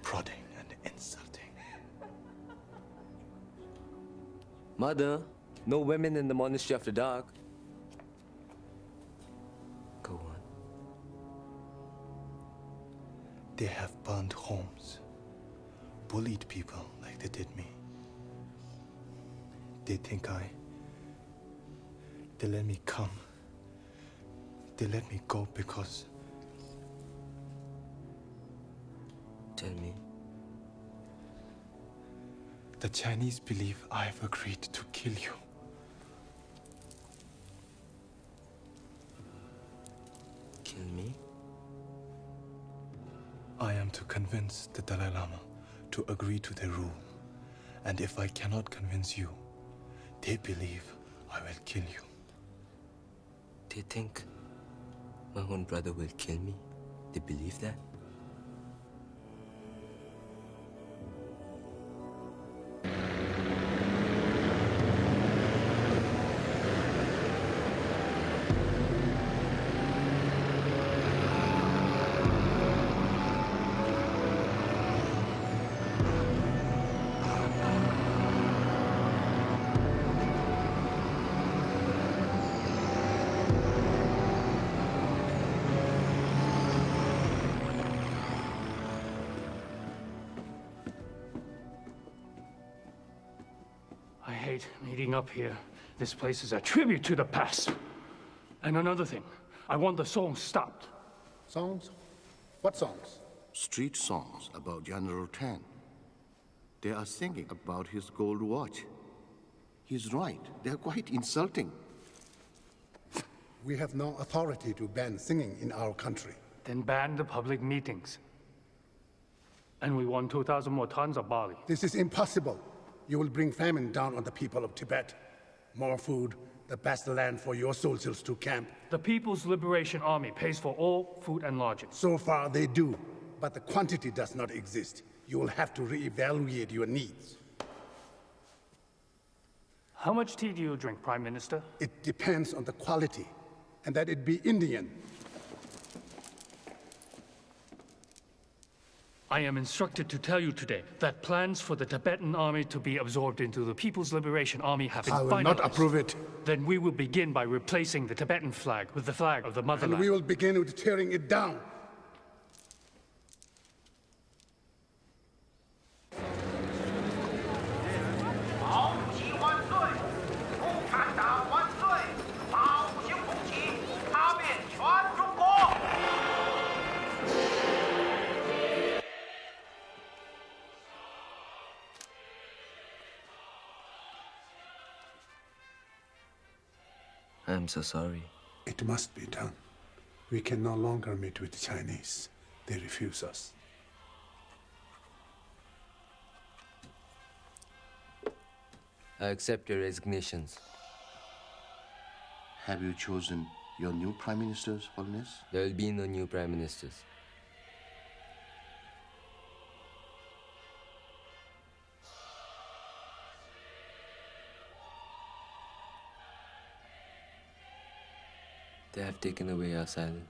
Prodding and insulting. Mother, no women in the monastery after dark. Go on. They have burned homes, bullied people like they did me. They think they let me come. They let me go because... Tell me. The Chinese believe I've agreed to kill you. Kill me? I am to convince the Dalai Lama to agree to their rule. And if I cannot convince you, they believe I will kill you. They think my own brother will kill me? They believe that? I hate meeting up here. This place is a tribute to the past. And another thing, I want the songs stopped. Songs? What songs? Street songs about General Tan. They are singing about his gold watch. He's right. They're quite insulting. We have no authority to ban singing in our country. Then ban the public meetings. And we want 2,000 more tons of barley. This is impossible. You will bring famine down on the people of Tibet. More food, the best land for your soldiers to camp. The People's Liberation Army pays for all food and lodging. So far they do, but the quantity does not exist. You will have to reevaluate your needs. How much tea do you drink, Prime Minister? It depends on the quality, and that it be Indian. I am instructed to tell you today that plans for the Tibetan army to be absorbed into the People's Liberation Army have been finalized. I will not approve it. Then we will begin by replacing the Tibetan flag with the flag of the motherland. And we will begin with tearing it down. I'm so sorry. It must be done. We can no longer meet with the Chinese. They refuse us. I accept your resignations. Have you chosen your new Prime Ministers, Holiness? There will be no new Prime Ministers. They have taken away our silence.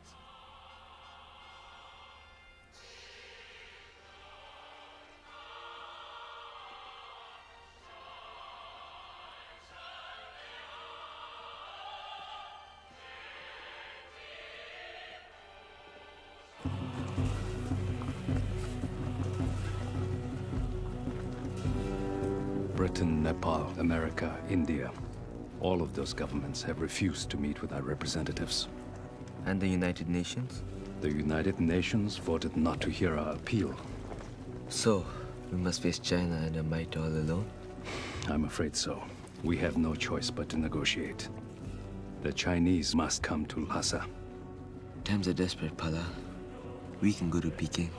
Britain, Nepal, America, India. All of those governments have refused to meet with our representatives. And the United Nations? The United Nations voted not to hear our appeal. So, we must face China and her might all alone? I'm afraid so. We have no choice but to negotiate. The Chinese must come to Lhasa. Times are desperate, Pala. We can go to Peking.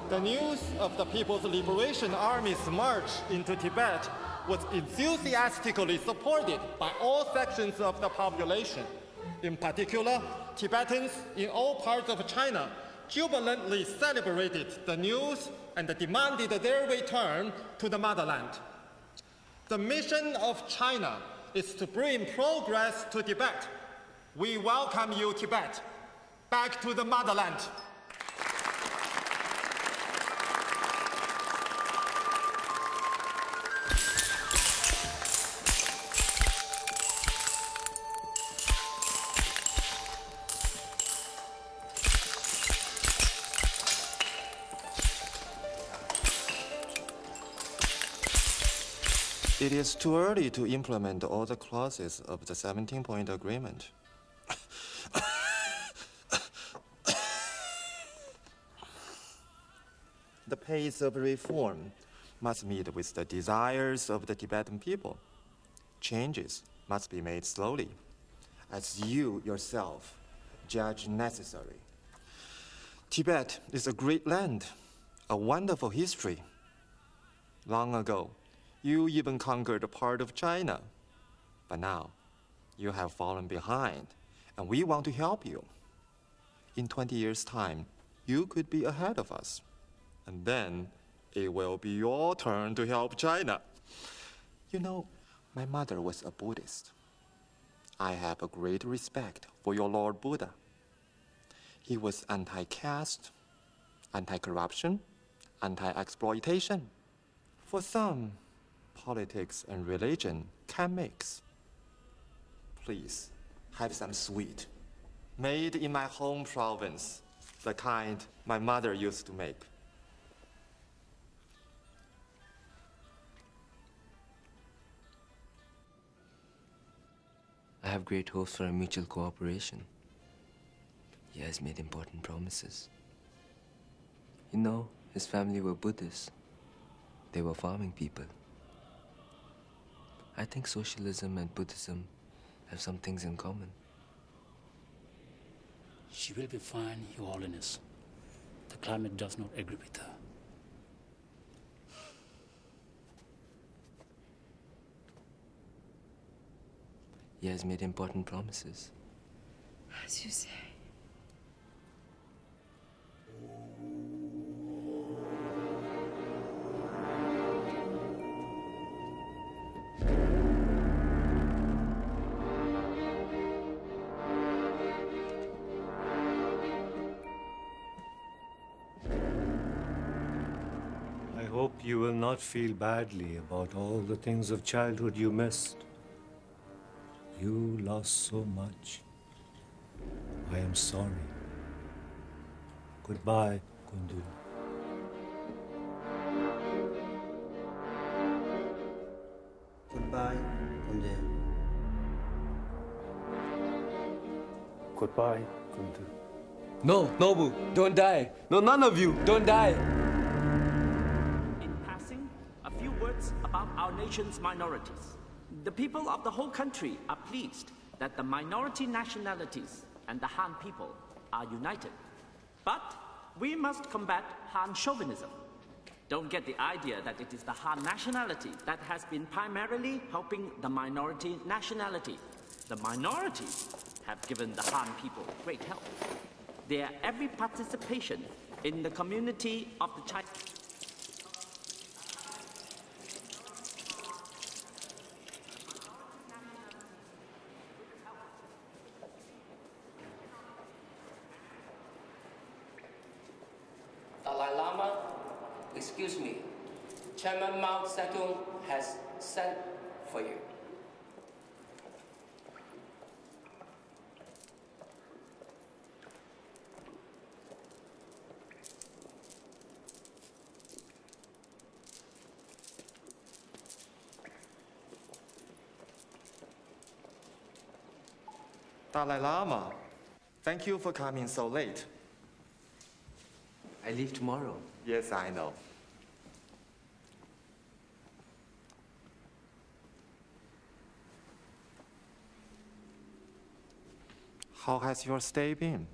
The news of the People's Liberation Army's march into Tibet was enthusiastically supported by all sections of the population. In particular, Tibetans in all parts of China jubilantly celebrated the news and demanded their return to the motherland. The mission of China is to bring progress to Tibet. We welcome you, Tibet, back to the motherland. It is too early to implement all the clauses of the 17-point agreement. The pace of reform must meet with the desires of the Tibetan people. Changes must be made slowly, as you yourself judge necessary. Tibet is a great land, a wonderful history. Long ago, you even conquered a part of China. But now, you have fallen behind, and we want to help you. In 20 years' time, you could be ahead of us. And then, it will be your turn to help China. You know, my mother was a Buddhist. I have a great respect for your Lord Buddha. He was anti-caste, anti-corruption, anti-exploitation. For some, politics and religion can mix. Please, have some sweet, made in my home province, the kind my mother used to make. I have great hopes for a mutual cooperation. He has made important promises. You know, his family were Buddhists. They were farming people. I think socialism and Buddhism have some things in common. She will be fine, Your Holiness. the climate does not agree with her. He has made important promises. As you say. I hope you will not feel badly about all the things of childhood you missed. You lost so much. I am sorry. Goodbye, Kundun. Goodbye, Kundun. Goodbye, Kundun. No, Nobu, don't die. No, none of you, don't die. In passing, a few words about our nation's minorities. The people of the whole country are pleased that the minority nationalities and the Han people are united. But we must combat Han chauvinism. Don't get the idea that it is the Han nationality that has been primarily helping the minority nationality. The minorities have given the Han people great help. Their every participation in the community of the China. Dalai Lama, excuse me. Chairman Mao Zedong has sent for you. Dalai Lama, thank you for coming so late. I leave tomorrow. Yes, I know. How has your stay been?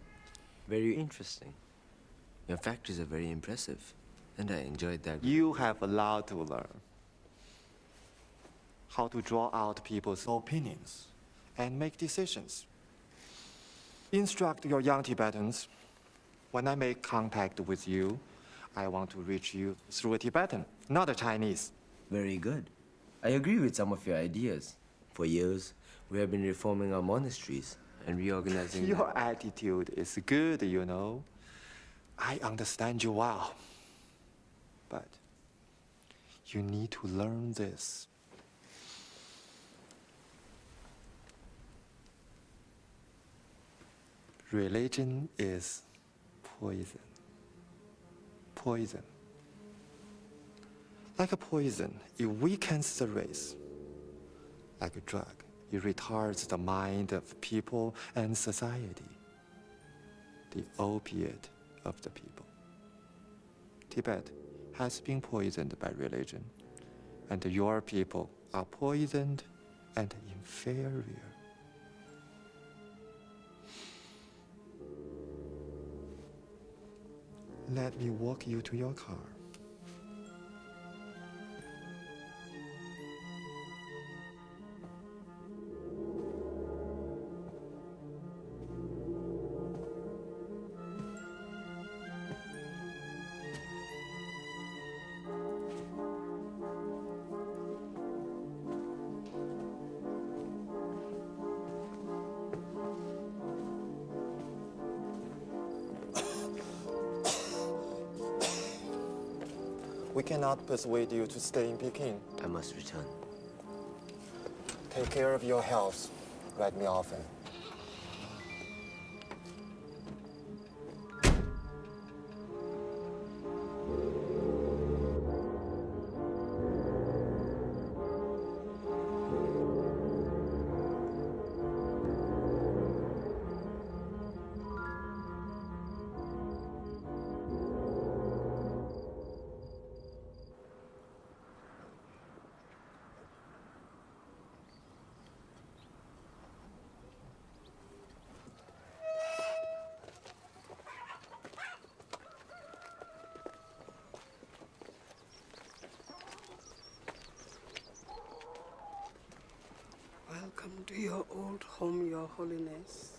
Very interesting. Your factories are very impressive, and I enjoyed that. You have a lot to learn. How to draw out people's opinions and make decisions. Instruct your young Tibetans. When I make contact with you, I want to reach you through a Tibetan, not a Chinese. Very good. I agree with some of your ideas. For years, we have been reforming our monasteries and reorganizing. Your attitude is good, you know. I understand you well. But you need to learn this. Religion is poison. Poison. Like a poison, it weakens the race. Like a drug, it retards the mind of people and society. The opiate of the people. Tibet has been poisoned by religion, and your people are poisoned and inferior. Let me walk you to your car. We cannot persuade you to stay in Peking. I must return. Take care of your health. Write me often. to your old home, Your Holiness.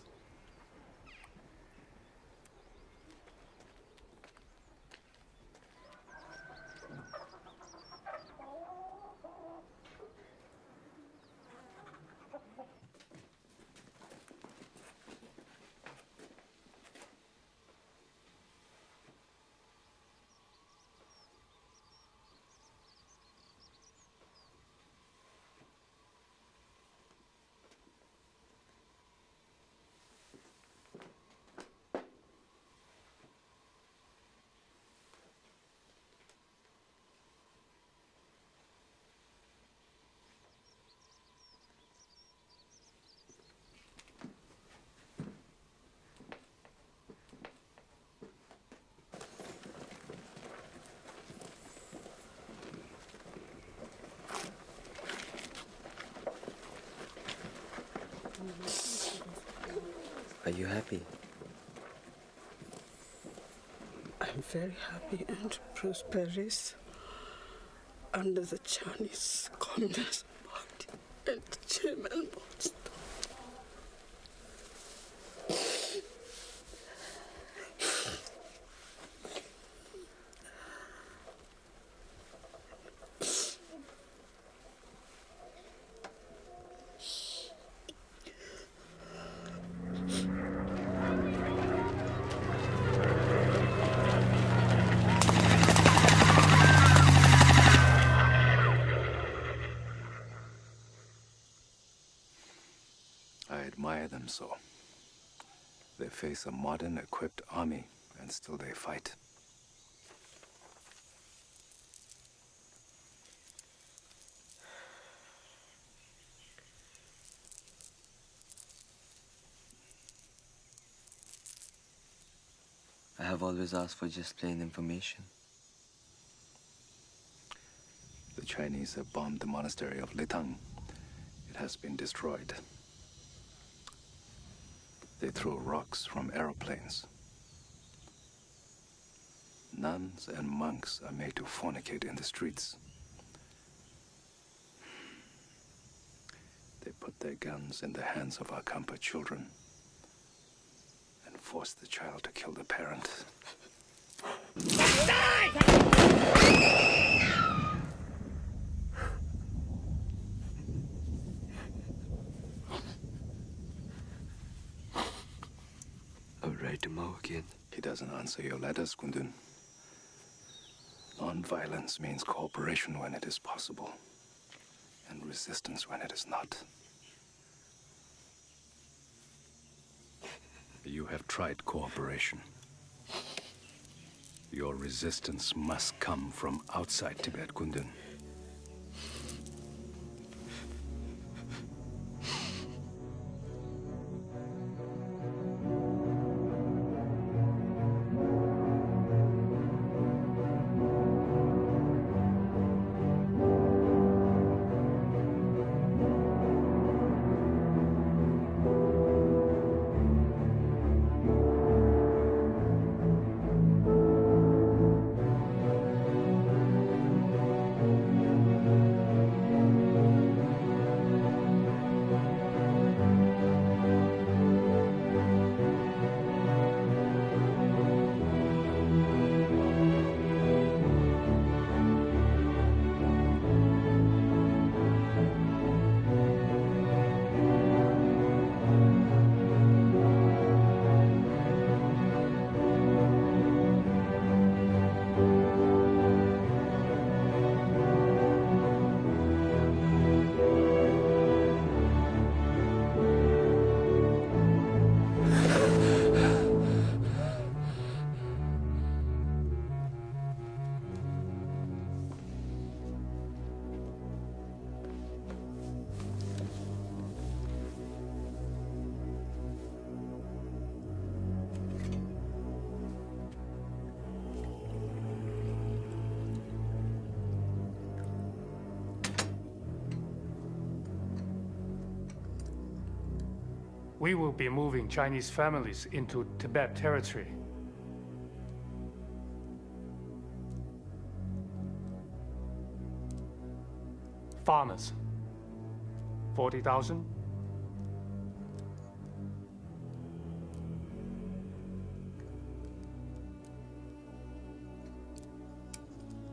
Are you happy? I'm very happy and prosperous under the Chinese Communist Party and Chairman Boss. I admire them so. They face a modern, equipped army, and still they fight. I have always asked for just plain information. The Chinese have bombed the monastery of Litang. It has been destroyed. They throw rocks from aeroplanes. Nuns and monks are made to fornicate in the streets. They put their guns in the hands of our Kampa children and force the child to kill the parent. I'll write to Mao again. He doesn't answer your letters, Kundun. Non-violence means cooperation when it is possible, and resistance when it is not. You have tried cooperation. Your resistance must come from outside Tibet, Kundun. We will be moving Chinese families into Tibet territory. Farmers, 40,000.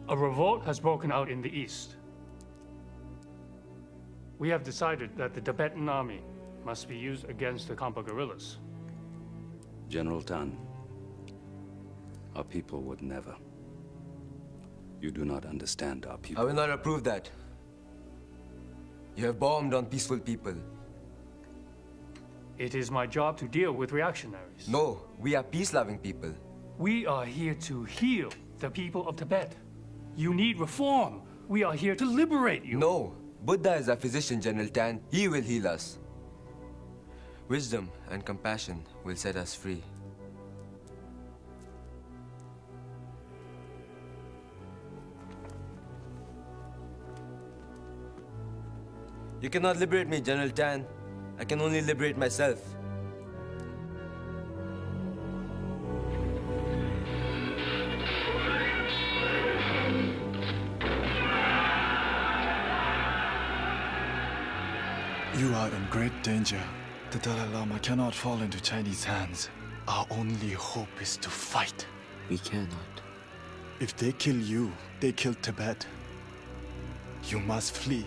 A revolt has broken out in the east. We have decided that the Tibetan army must be used against the Khampa guerrillas. General Tan, our people would never. You do not understand our people. I will not approve that. You have bombed on peaceful people. It is my job to deal with reactionaries. No, we are peace-loving people. We are here to heal the people of Tibet. You need reform. We are here to liberate you. No, Buddha is our physician, General Tan. He will heal us. Wisdom and compassion will set us free. You cannot liberate me, General Tan. I can only liberate myself. You are in great danger. The Dalai Lama cannot fall into Chinese hands. Our only hope is to fight. We cannot. If they kill you, they kill Tibet. You must flee.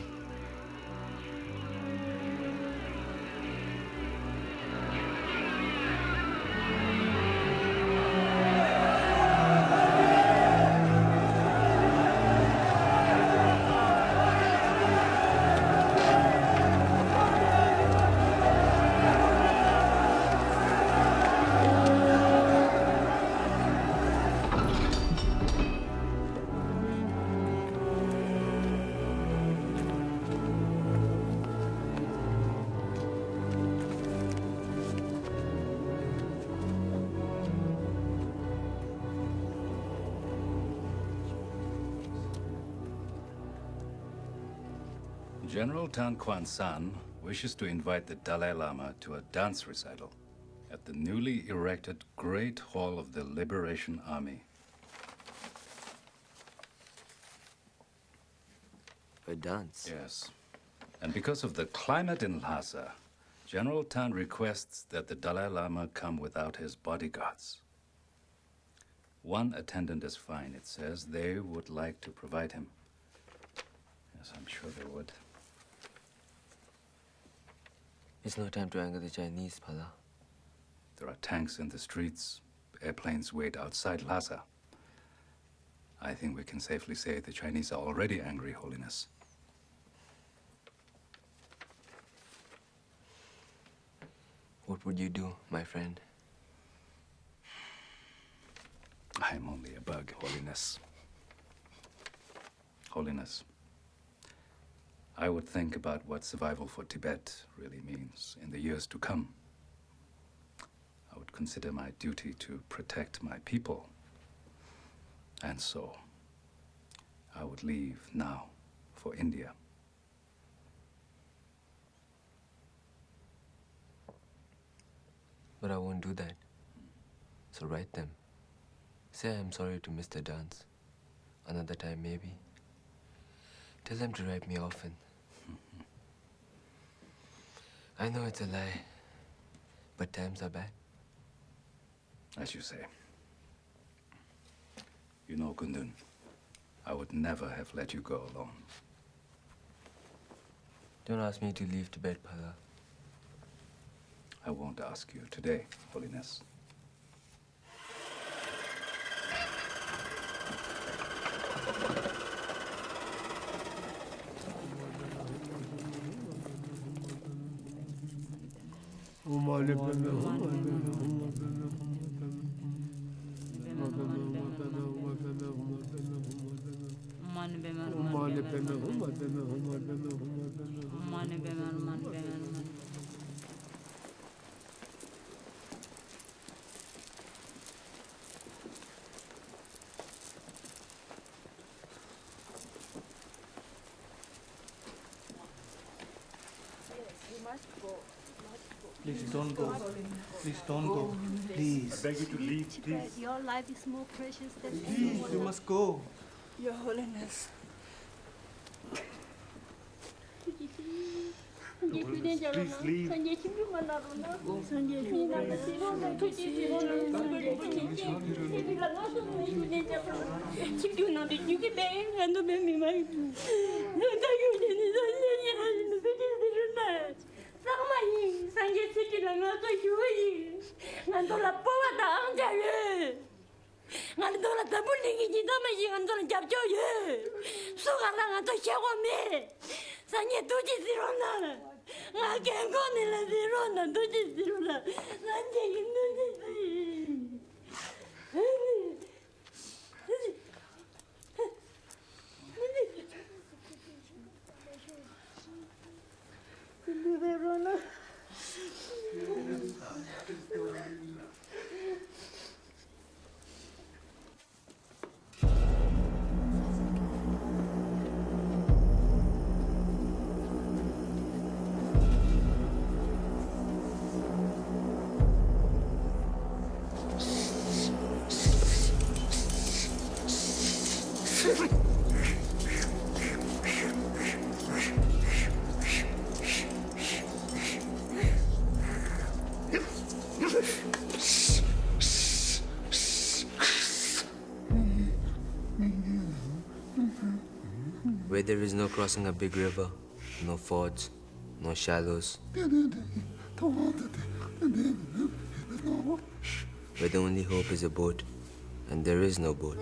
General Tan Quan San wishes to invite the Dalai Lama to a dance recital at the newly erected Great Hall of the Liberation Army. A dance? Yes. And because of the climate in Lhasa, General Tan requests that the Dalai Lama come without his bodyguards. One attendant is fine, it says. They would like to provide him. Yes, I'm sure they would. It's no time to anger the Chinese, Pala. There are tanks in the streets. Airplanes wait outside Lhasa. I think we can safely say the Chinese are already angry, Holiness. What would you do, my friend? I'm only a bug, Holiness. Holiness. I would think about what survival for Tibet really means in the years to come. I would consider my duty to protect my people. And so, I would leave now for India. But I won't do that. So write them. Say I'm sorry to Mr. Dance. Another time, maybe. Tell them to write me often. I know it's a lie, but times are bad. As you say. You know, Kundun, I would never have let you go alone. Don't ask me to leave Tibet, Pala. I won't ask you today, Holiness. Please don't go. Please don't go. Please. I beg you to leave, please. Your life is more precious than Please, anyone. you must go. Your Holiness. Please leave. Ngando memi mai. Nda yuni ni ni ni sama yi sanje siti la ngato yui. Ngando la pova da anja ye. Ngando la tabuli ki dama yi ngando la japjo ye. Suga la ngato chego me. Sanje tuji sirona. Ngake ngone la sirona tuji sirona. Sanje yi Where there is no crossing a big river, no fords, no shallows. Where the only hope is a boat, and there is no boat.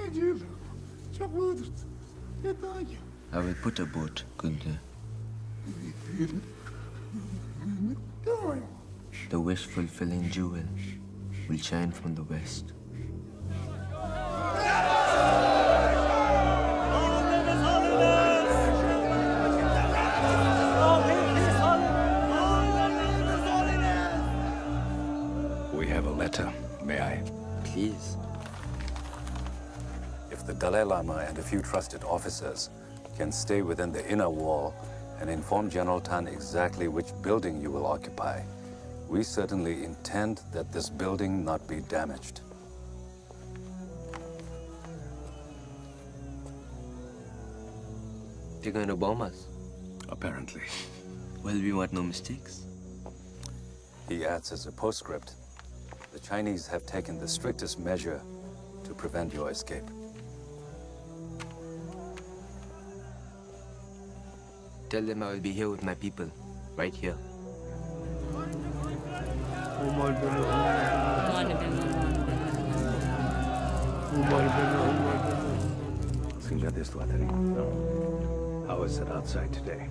I will put a boat, Kundun. The wish-fulfilling jewel will shine from the west. We have a letter. May I? Please. If the Dalai Lama and a few trusted officers can stay within the inner wall and inform General Tan exactly which building you will occupy, we certainly intend that this building not be damaged. They're going to bomb us? Apparently. Well, we want no mistakes. He adds as a postscript, the Chinese have taken the strictest measure to prevent your escape. Tell them I will be here with my people, right here. How is it outside today?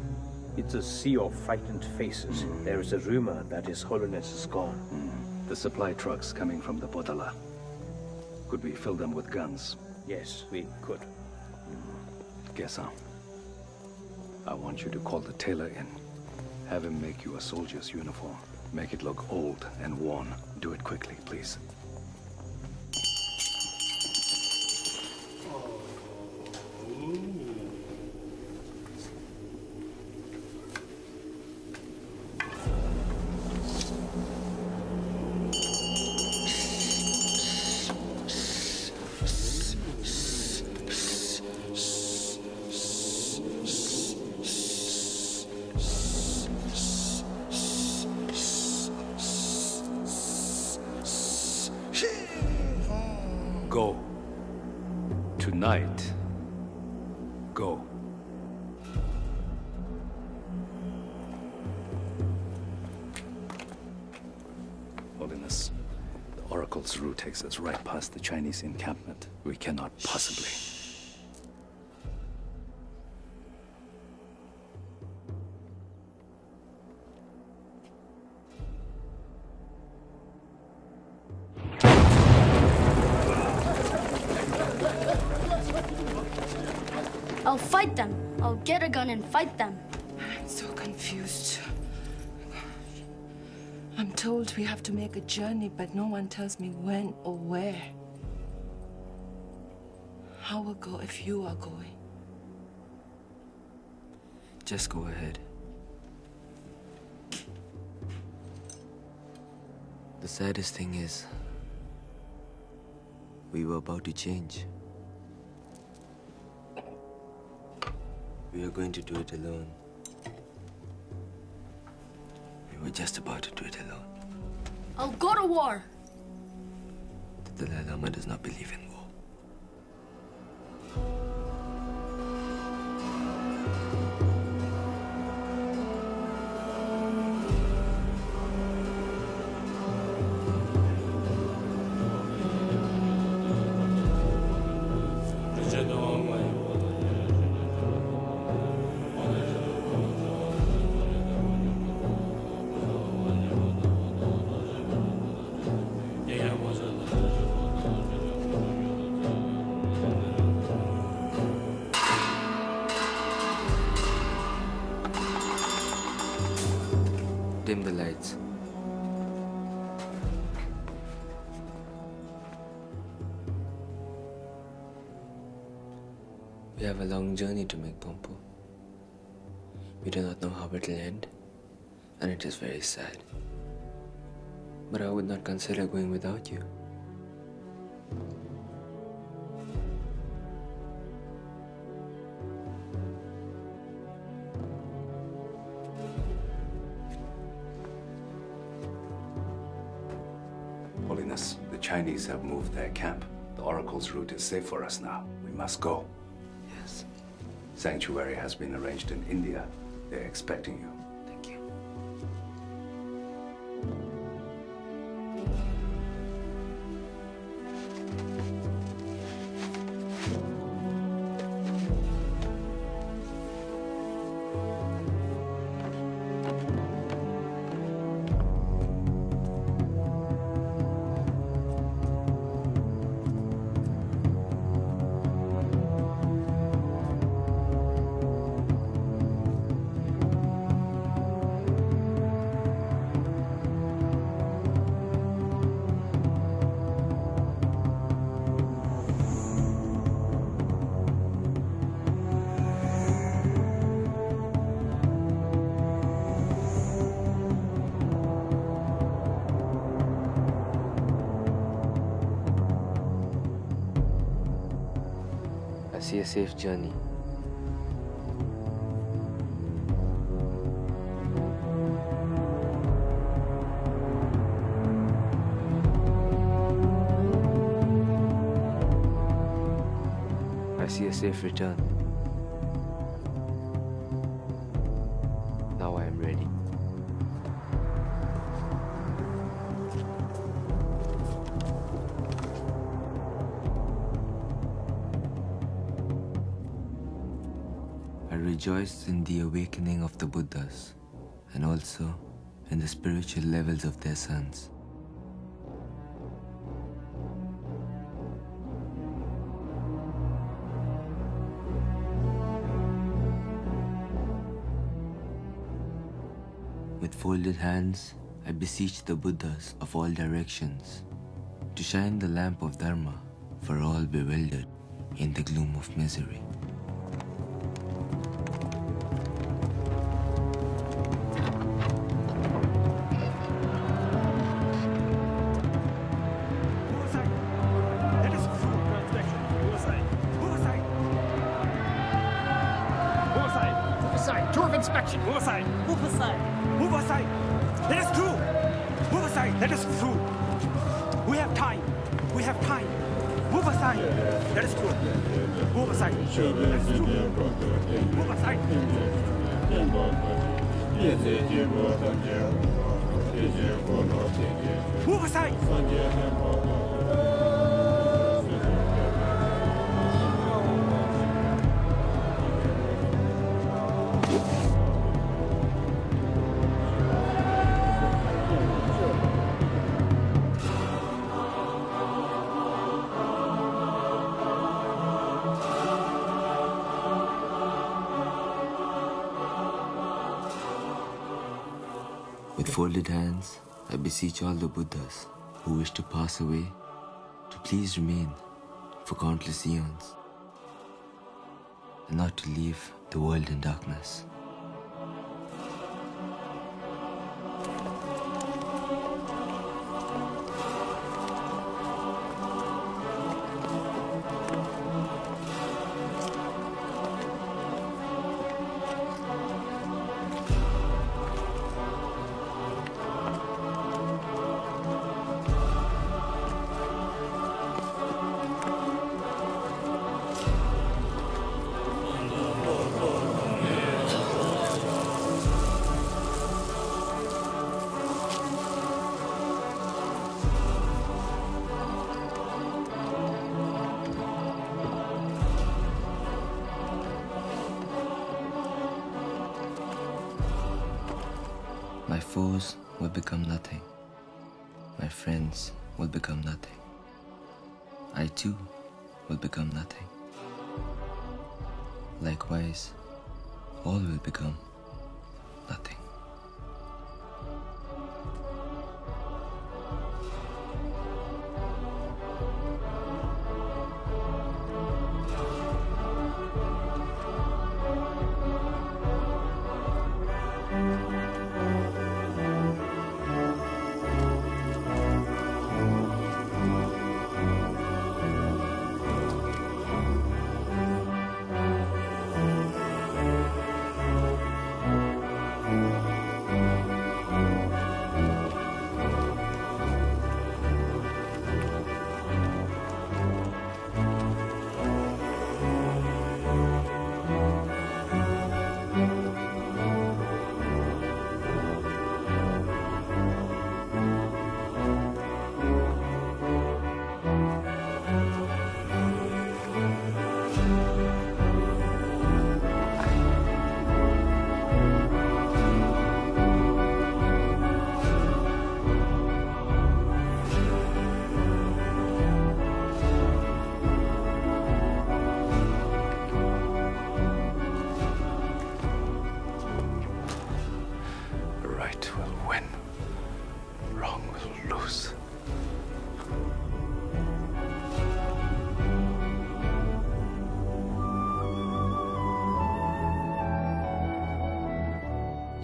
It's a sea of frightened faces. There is a rumor that His Holiness is gone. The supply trucks coming from the Potala. Could we fill them with guns? Yes, we could. Guess I want you to call the tailor in. Have him make you a soldier's uniform. Make it look old and worn. Do it quickly, please. Go. Tonight. Go. Holiness, the Oracle's route takes us right past the Chinese encampment. We cannot possibly. I'll fight them. I'll get a gun and fight them. I'm so confused. I'm told we have to make a journey, but no one tells me when or where. How will go if you are going? Just go ahead. The saddest thing is, we were about to change. We were going to do it alone. We were just about to do it alone. I'll go to war. The Dalai Lama does not believe in war. Dim the lights. We have a long journey to make, Pompo. We do not know how it will end, and it is very sad. But I would not consider going without you. Holiness, the Chinese have moved their camp. The Oracle's route is safe for us now. We must go. Yes. Sanctuary has been arranged in India. They're expecting you. Thank you. I see a safe journey. I see a safe return. Now I am ready. I rejoiced in the awakening of the Buddhas and also in the spiritual levels of their sons. With folded hands, I beseech the Buddhas of all directions to shine the lamp of Dharma for all bewildered in the gloom of misery. Tour of inspection. Move aside. Move aside. Move aside. Let us through. Move aside. Let us through. We have time. We have time. Move aside. Let us through. Move aside. Let us through. Move aside. Move aside. With folded hands, I beseech all the Buddhas who wish to pass away to please remain for countless eons and not to leave the world in darkness. My foes will become nothing. My friends will become nothing. I too will become nothing. Likewise, all will become nothing.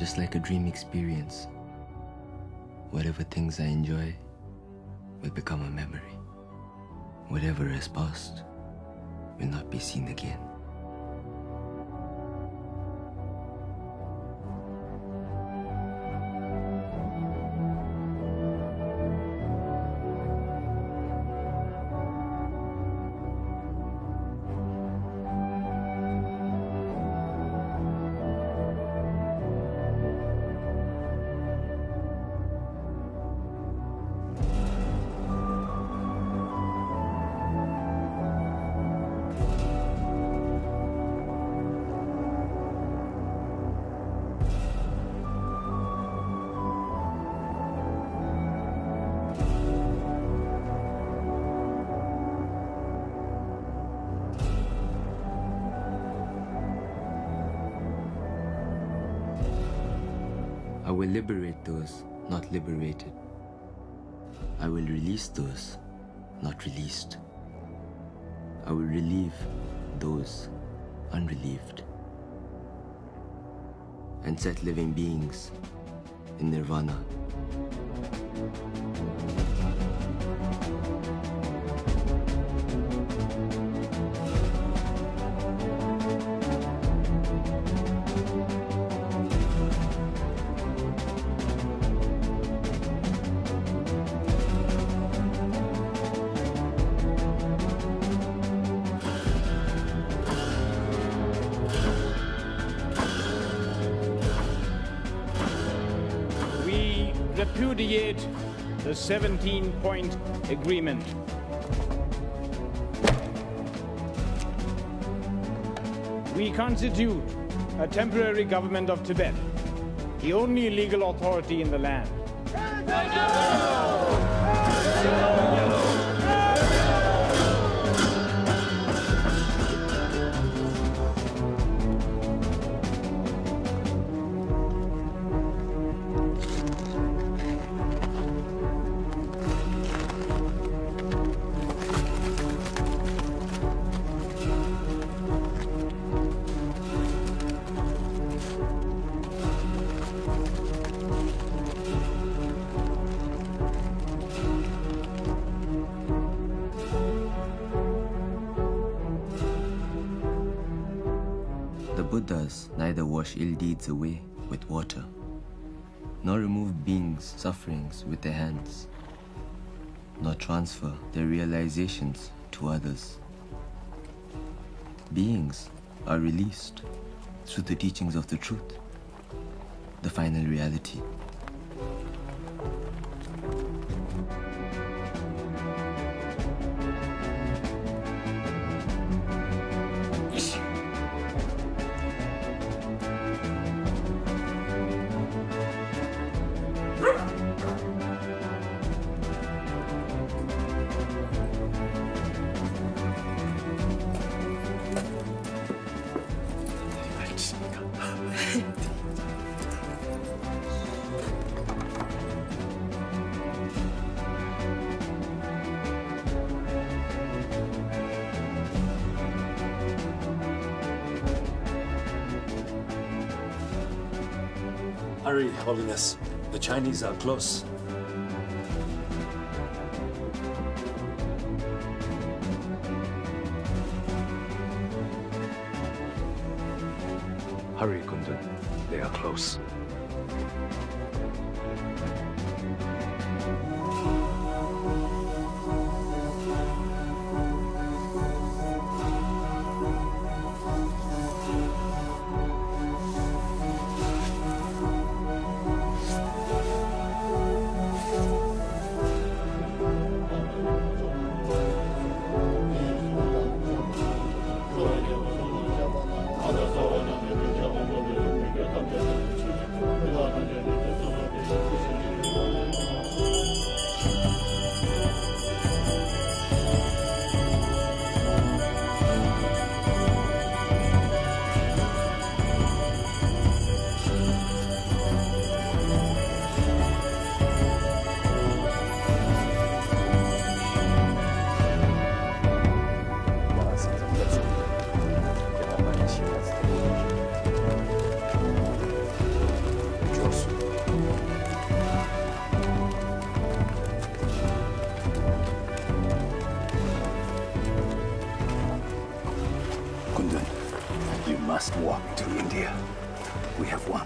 Just like a dream experience, whatever things I enjoy will become a memory. Whatever has passed will not be seen again. I will liberate those not liberated. I will release those not released. I will relieve those unrelieved. And set living beings in nirvana. Repudiate the 17-point agreement. We constitute a temporary government of Tibet, the only legal authority in the land. The Buddhas neither wash ill deeds away with water, nor remove beings' sufferings with their hands, nor transfer their realizations to others. Beings are released through the teachings of the truth, the final reality. Hurry, Holiness. The Chinese are close. Hurry, Kundun. They are close. You must walk to India. We have won.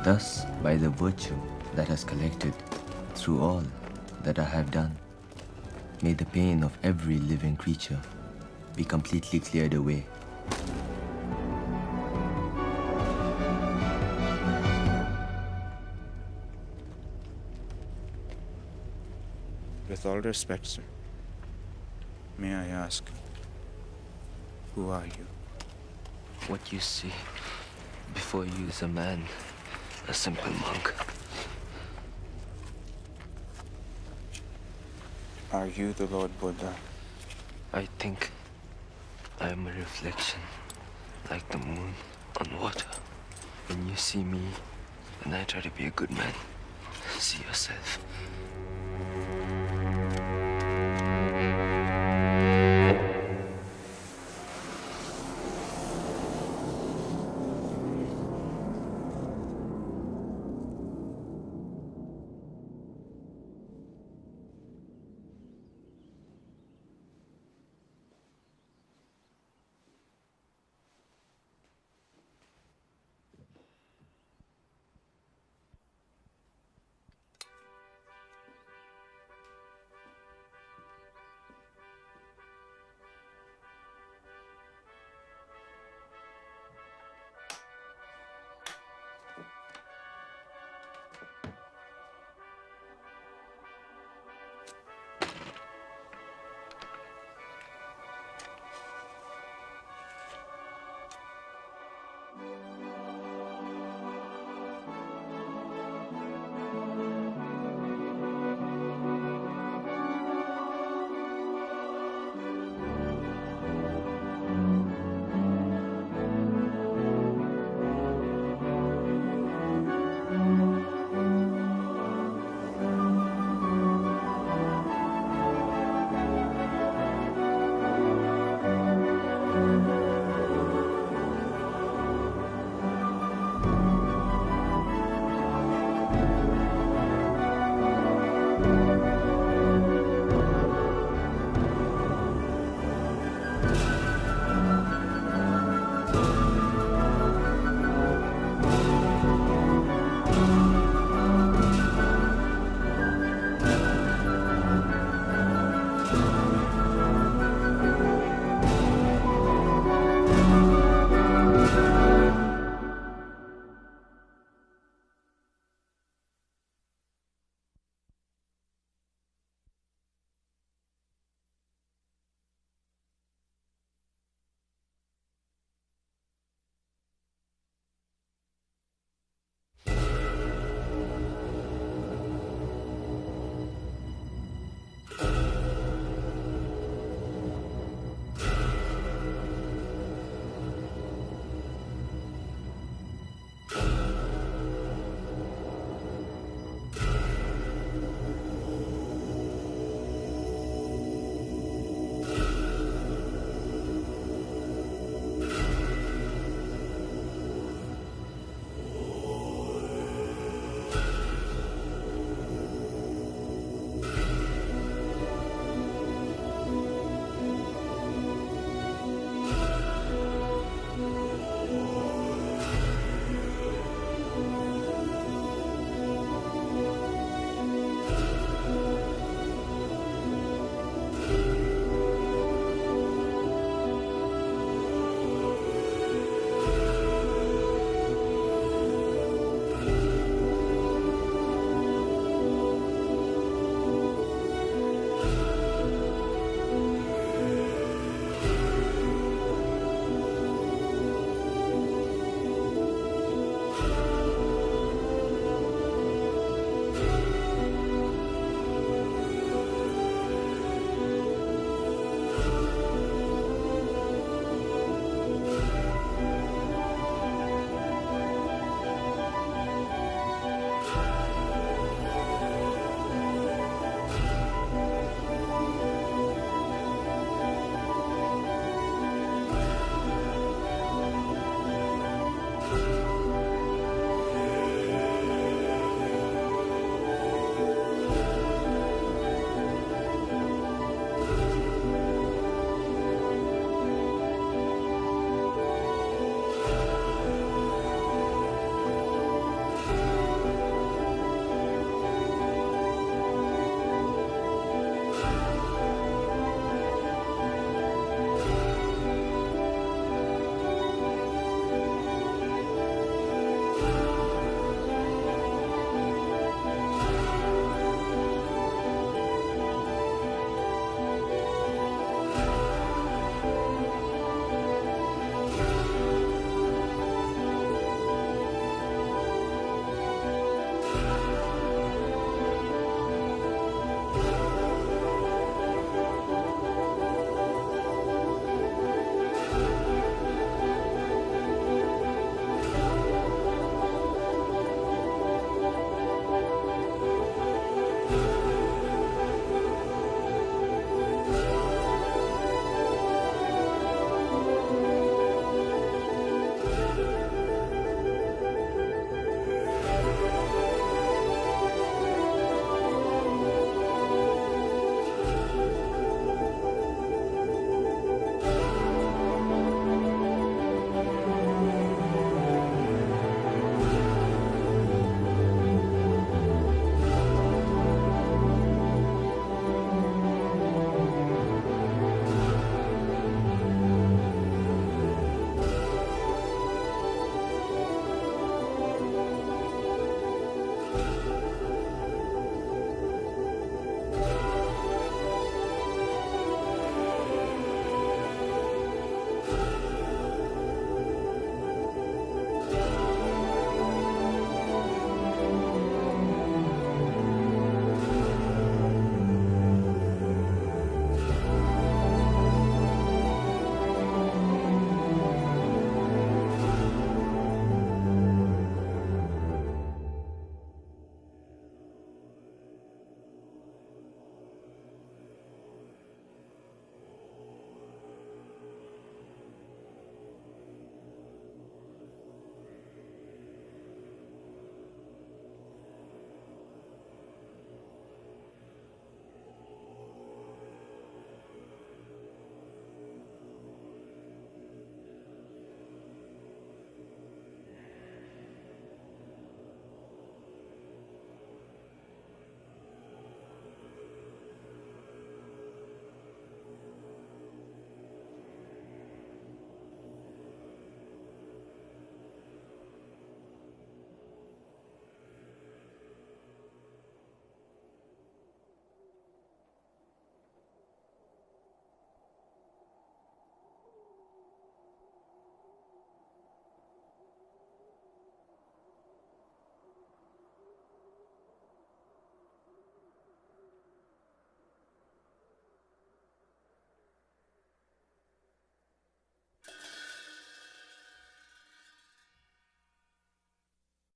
Thus, by the virtue that has collected through all that I have done, may the pain of every living creature be completely cleared away. With all respect, sir, may I ask, who are you? What you see before you is a man, a simple monk. Are you the Lord Buddha? I think I am a reflection, like the moon on water. When you see me, then I try to be a good man. See yourself.